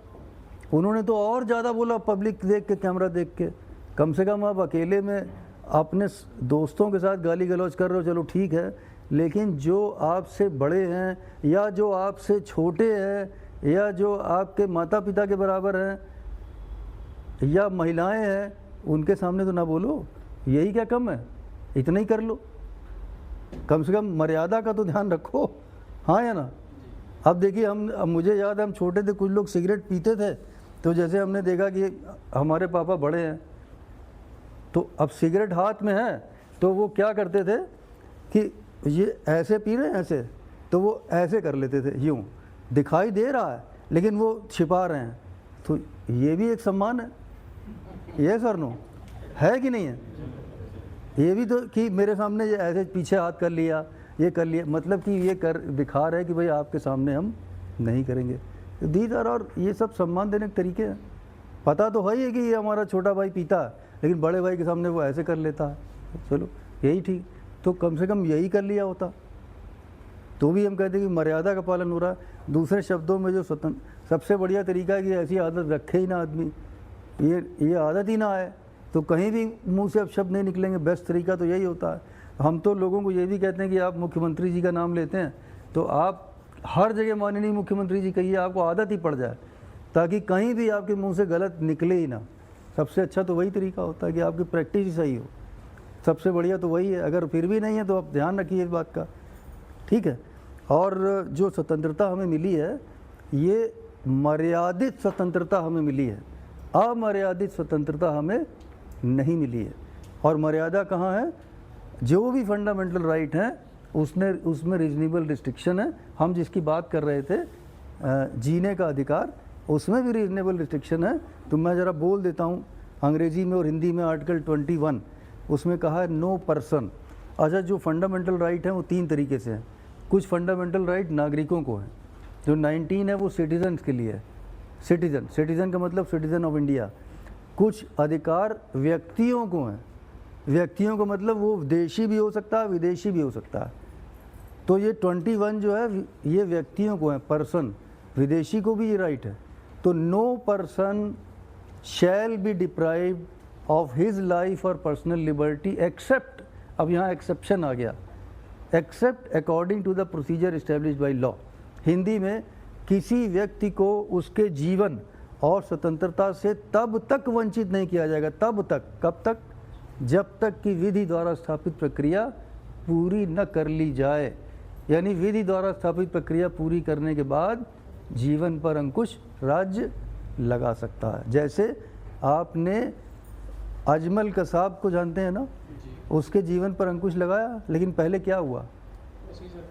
उन्होंने तो और ज़्यादा बोला, पब्लिक देख के, कैमरा देख के। कम से कम आप अकेले में अपने दोस्तों के साथ गाली गलौज कर रहे हो, चलो ठीक है, लेकिन जो आपसे बड़े हैं या जो आपसे छोटे हैं या जो आपके माता पिता के बराबर हैं या महिलाएं हैं, उनके सामने तो ना बोलो। यही क्या कम है, इतना ही कर लो, कम से कम मर्यादा का तो ध्यान रखो। हाँ या ना। अब देखिए अब मुझे याद है हम छोटे थे, कुछ लोग सिगरेट पीते थे, तो जैसे हमने देखा कि हमारे पापा बड़े हैं तो अब सिगरेट हाथ में है, तो वो क्या करते थे कि ये ऐसे पी रहे हैं ऐसे, तो वो ऐसे कर लेते थे, यूँ दिखाई दे रहा है लेकिन वो छिपा रहे हैं। तो ये भी एक सम्मान है, ये सर नो है कि नहीं है। ये भी तो कि मेरे सामने ये ऐसे पीछे हाथ कर लिया, ये कर लिया, मतलब कि ये कर दिखा रहे हैं कि भाई आपके सामने हम नहीं करेंगे। तो दीज आर, और ये सब सम्मान देने के तरीके हैं। पता तो है कि ये हमारा छोटा भाई पीता है, लेकिन बड़े भाई के सामने वो ऐसे कर लेता है, चलो यही ठीक। तो कम से कम यही कर लिया होता तो भी हम कहते हैं कि मर्यादा का पालन हो रहा है। दूसरे शब्दों में जो सबसे बढ़िया तरीका है कि ऐसी आदत रखे ही ना आदमी, ये आदत ही ना आए, तो कहीं भी मुंह से अब शब्द नहीं निकलेंगे। बेस्ट तरीका तो यही होता है। हम तो लोगों को ये भी कहते हैं कि आप मुख्यमंत्री जी का नाम लेते हैं तो आप हर जगह माननीय मुख्यमंत्री जी कहिए, आपको आदत ही पड़ जाए, ताकि कहीं भी आपके मुंह से गलत निकले ही ना। सबसे अच्छा तो वही तरीका होता है कि आपकी प्रैक्टिस ही सही हो, सबसे बढ़िया तो वही है। अगर फिर भी नहीं है तो आप ध्यान रखिए इस बात का, ठीक है। और जो स्वतंत्रता हमें मिली है, ये मर्यादित स्वतंत्रता हमें मिली है, अमर्यादित स्वतंत्रता हमें नहीं मिली है। और मर्यादा कहाँ है, जो भी फंडामेंटल राइट हैं उसमें रीजनेबल रिस्ट्रिक्शन है। हम जिसकी बात कर रहे थे जीने का अधिकार, उसमें भी रीजनेबल रिस्ट्रिक्शन है। तो मैं ज़रा बोल देता हूँ अंग्रेज़ी में और हिंदी में। आर्टिकल 21 उसमें कहा है नो पर्सन। अच्छा, जो फंडामेंटल राइट हैं वो 3 तरीके से हैं। कुछ फंडामेंटल राइट नागरिकों को हैं, जो 19 है वो सिटीजन्स के लिए है। सिटीजन का मतलब सिटीजन ऑफ इंडिया। कुछ अधिकार व्यक्तियों को हैं, व्यक्तियों का मतलब वो देशी भी हो सकता है, विदेशी भी हो सकता है। तो ये 21 जो है ये व्यक्तियों को है, पर्सन, विदेशी को भी ये राइट है। तो no person shall be deprived of his life और पर्सनल लिबर्टी एक्सेप्ट, अब यहाँ एक्सेप्शन आ गया, except according to the procedure establish by law. Hindi में किसी व्यक्ति को उसके जीवन और स्वतंत्रता से तब तक वंचित नहीं किया जाएगा, तब तक, कब तक, जब तक कि विधि द्वारा स्थापित प्रक्रिया पूरी न कर ली जाए। यानी विधि द्वारा स्थापित प्रक्रिया पूरी करने के बाद जीवन पर अंकुश राज्य लगा सकता है। जैसे आपने अजमल कसाब को जानते हैं ना, उसके जीवन पर अंकुश लगाया, लेकिन पहले क्या हुआ,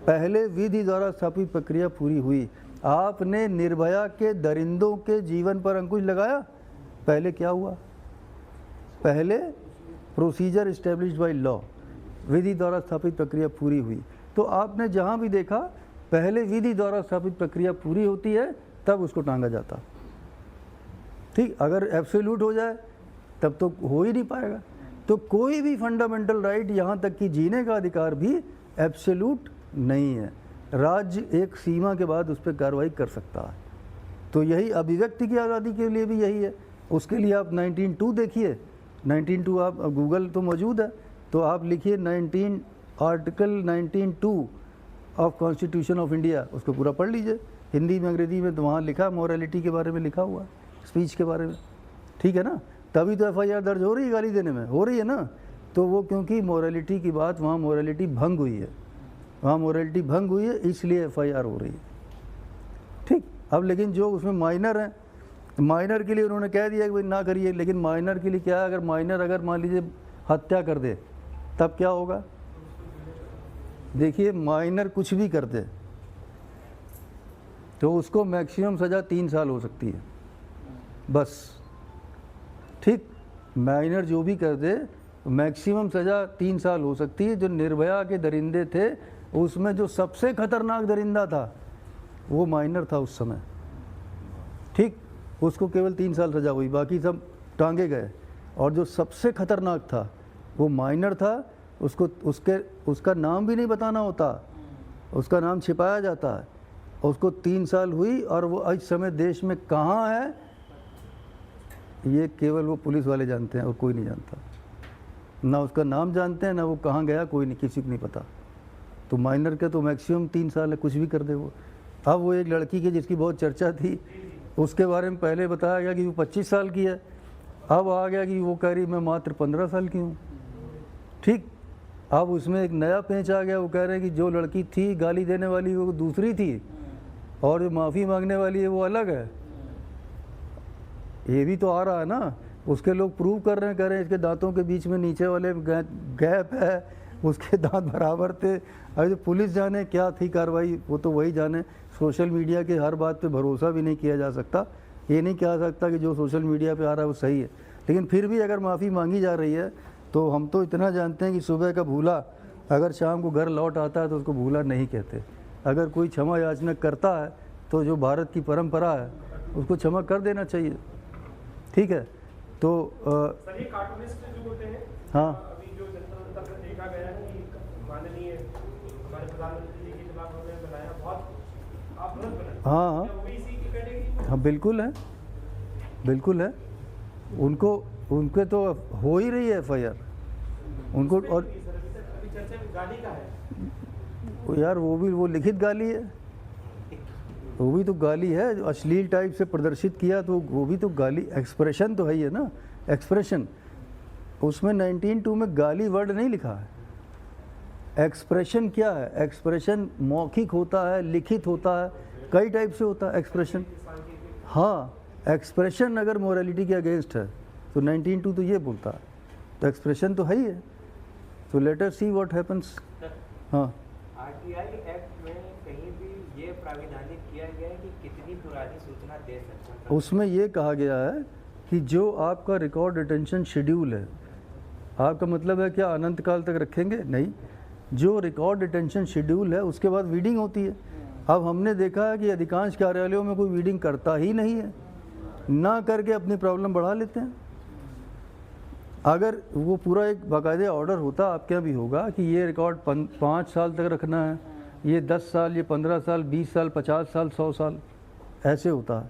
पहले विधि द्वारा स्थापित प्रक्रिया पूरी हुई। आपने निर्भया के दरिंदों के जीवन पर अंकुश लगाया, पहले क्या हुआ, पहले प्रोसीजर इस्टेब्लिश्ड बाय लॉ, विधि द्वारा स्थापित प्रक्रिया पूरी हुई। तो आपने जहाँ भी देखा पहले विधि द्वारा स्थापित प्रक्रिया पूरी होती है तब उसको टांगा जाता। ठीक, अगर एब्सोल्यूट हो जाए तब तो हो ही नहीं पाएगा। तो कोई भी फंडामेंटल राइट, यहाँ तक कि जीने का अधिकार भी एब्सोल्यूट नहीं है। राज्य एक सीमा के बाद उस पर कार्रवाई कर सकता है। तो यही अभिव्यक्ति की आज़ादी के लिए भी यही है। उसके लिए आप 19(2) देखिए, 19(2) आप गूगल तो मौजूद है, तो आप लिखिए article 19(2) of constitution of India, उसको पूरा पढ़ लीजिए हिंदी में अंग्रेजी में। तो वहाँ लिखा, मोरालिटी के बारे में लिखा हुआ है, स्पीच के बारे में, ठीक है ना। तभी तो FIR दर्ज हो रही है, गाली देने में हो रही है ना। तो वो क्योंकि मोरालिटी की बात, वहाँ मोरालिटी भंग हुई है, वहाँ मोरालिटी भंग हुई है, इसलिए FIR हो रही है। ठीक, अब लेकिन जो उसमें माइनर हैं, माइनर के लिए उन्होंने कह दिया कि भाई ना करिए, लेकिन माइनर के लिए क्या है, अगर माइनर अगर मान लीजिए हत्या कर दे तब क्या होगा। देखिए माइनर कुछ भी कर दे तो उसको मैक्सिमम सज़ा 3 साल हो सकती है बस। ठीक, माइनर जो भी कर दे मैक्सिमम सज़ा 3 साल हो सकती है। जो निर्भया के दरिंदे थे उसमें जो सबसे खतरनाक दरिंदा था वो माइनर था उस समय। ठीक, उसको केवल 3 साल सज़ा हुई, बाकी सब टांगे गए। और जो सबसे खतरनाक था वो माइनर था, उसको उसका नाम भी नहीं बताना होता, उसका नाम छिपाया जाता है। उसको 3 साल हुई और वो इस समय देश में कहाँ है ये केवल वो पुलिस वाले जानते हैं और कोई नहीं जानता। ना उसका नाम जानते हैं, ना वो कहाँ गया, कोई नहीं, किसी को नहीं पता। तो माइनर का तो मैक्सिमम 3 साल है, कुछ भी कर दे वो। अब वो एक लड़की की जिसकी बहुत चर्चा थी, उसके बारे में पहले बताया गया कि वो 25 साल की है, अब आ गया कि वो कह रही मैं मात्र 15 साल की हूँ। ठीक, अब उसमें एक नया पेंच आ गया, वो कह रहे हैं कि जो लड़की थी गाली देने वाली वो दूसरी थी और जो माफ़ी मांगने वाली है वो अलग है। ये भी तो आ रहा है ना, उसके लोग प्रूव कर रहे हैं, कह रहे हैं इसके दांतों के बीच में नीचे वाले गैप है, उसके दांत बराबर थे। अभी तो पुलिस जाने क्या थी कार्रवाई, वो तो वही जाने। सोशल मीडिया के हर बात पे भरोसा भी नहीं किया जा सकता। ये नहीं कहा सकता कि जो सोशल मीडिया पे आ रहा है वो सही है, लेकिन फिर भी अगर माफ़ी मांगी जा रही है तो हम तो इतना जानते हैं कि सुबह का भूला अगर शाम को घर लौट आता है तो उसको भूला नहीं कहते। अगर कोई क्षमा याचना करता है तो जो भारत की परंपरा है उसको क्षमा कर देना चाहिए। ठीक है, तो सर ये कार्टूनिस्ट जो होते हैं, हाँ, अभी जो जनता मंतर में देखा गया है कि माननीय हमारे प्रधानमंत्री जी के खिलाफ उन्होंने बनाया, बहुत आपत्तिजनक बना। हाँ हाँ क्या वो भी इसी की कैटेगरी? हाँ, बिल्कुल है, बिल्कुल है। उनको उनके तो हो ही रही है FIR उनको। और अभी चर्चा में गाली का है यार वो लिखित गाली है, वो भी तो गाली है। जो अश्लील टाइप से प्रदर्शित किया तो वो भी तो गाली, एक्सप्रेशन तो है ही है ना, एक्सप्रेशन। उसमें 19(2) में गाली वर्ड नहीं लिखा है। एक्सप्रेशन क्या है, एक्सप्रेशन मौखिक होता है, लिखित होता है, कई टाइप से होता है एक्सप्रेशन। हाँ, एक्सप्रेशन अगर मोरालिटी के अगेंस्ट है तो 19(2) तो ये बोलता है, तो एक्सप्रेशन तो है ही है। तो let us see what happens. हाँ, RTI एक्ट में कहीं भी ये प्राविधानिक किया गया है कि कितनी पुरानी सूचना दे सकते हैं? उसमें ये कहा गया है कि जो आपका रिकॉर्ड रिटेंशन शेड्यूल है, आपका मतलब है क्या अनंत काल तक रखेंगे? नहीं, जो रिकॉर्ड डिटेंशन शेड्यूल है उसके बाद वीडिंग होती है। अब हमने देखा है कि अधिकांश कार्यालयों में कोई वीडिंग करता ही नहीं है, ना करके अपनी प्रॉब्लम बढ़ा लेते हैं। अगर वो पूरा एक बाकायदे ऑर्डर होता, आपके यहाँ भी होगा कि ये रिकॉर्ड 5 साल तक रखना है, ये 10 साल, ये 15 साल, 20 साल, 50 साल, 100 साल, ऐसे होता है।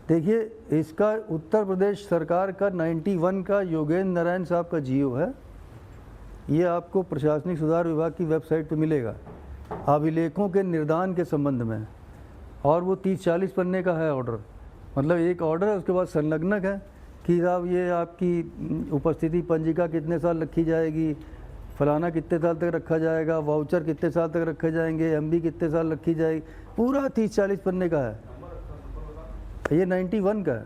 देखिए, इसका उत्तर प्रदेश सरकार का 91 का योगेंद्र नारायण साहब का जीओ है, ये आपको प्रशासनिक सुधार विभाग की वेबसाइट पे मिलेगा, अभिलेखों के निर्धारण के संबंध में। और वो 30-40 पन्ने का है ऑर्डर, मतलब एक ऑर्डर है, उसके बाद संलग्नक है कि साहब ये आपकी उपस्थिति पंजिका कितने साल रखी जाएगी, फलाना कितने साल तक रखा जाएगा, वाउचर कितने साल तक रखे जाएंगे, एमबी कितने साल रखी जाएगी, पूरा 30-40 पन्ने का है। ये 91 का है,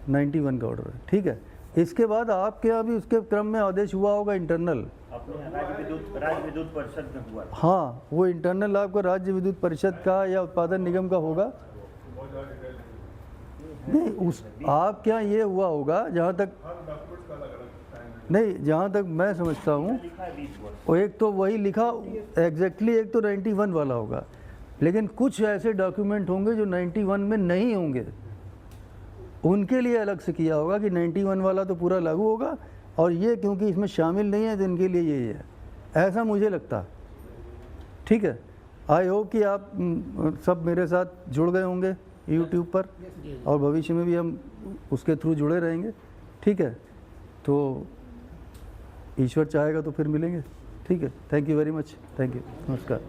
91 का ऑर्डर है, ठीक है। इसके बाद आपके यहाँ भी उसके क्रम में आदेश हुआ होगा इंटरनल, राज्य विद्युत परिषद में हुआ। हाँ, वो इंटरनल आपका राज्य विद्युत परिषद का या उत्पादन निगम का होगा। नहीं, उस आपके यहाँ ये हुआ होगा, जहाँ तक नहीं, जहाँ तक मैं समझता हूँ, वो एक तो वही लिखा एग्जैक्टली, एक तो 91 वाला होगा, लेकिन कुछ ऐसे डॉक्यूमेंट होंगे जो 91 में नहीं होंगे, उनके लिए अलग से किया होगा कि 91 वाला तो पूरा लागू होगा, और ये क्योंकि इसमें शामिल नहीं है तो इनके लिए यही है, ऐसा मुझे लगता है। ठीक है, आई होप कि आप सब मेरे साथ जुड़ गए होंगे यूट्यूब पर, और भविष्य में भी हम उसके थ्रू जुड़े रहेंगे। ठीक है, तो ईश्वर चाहेगा तो फिर मिलेंगे। ठीक है, thank you very much, thank you, नमस्कार।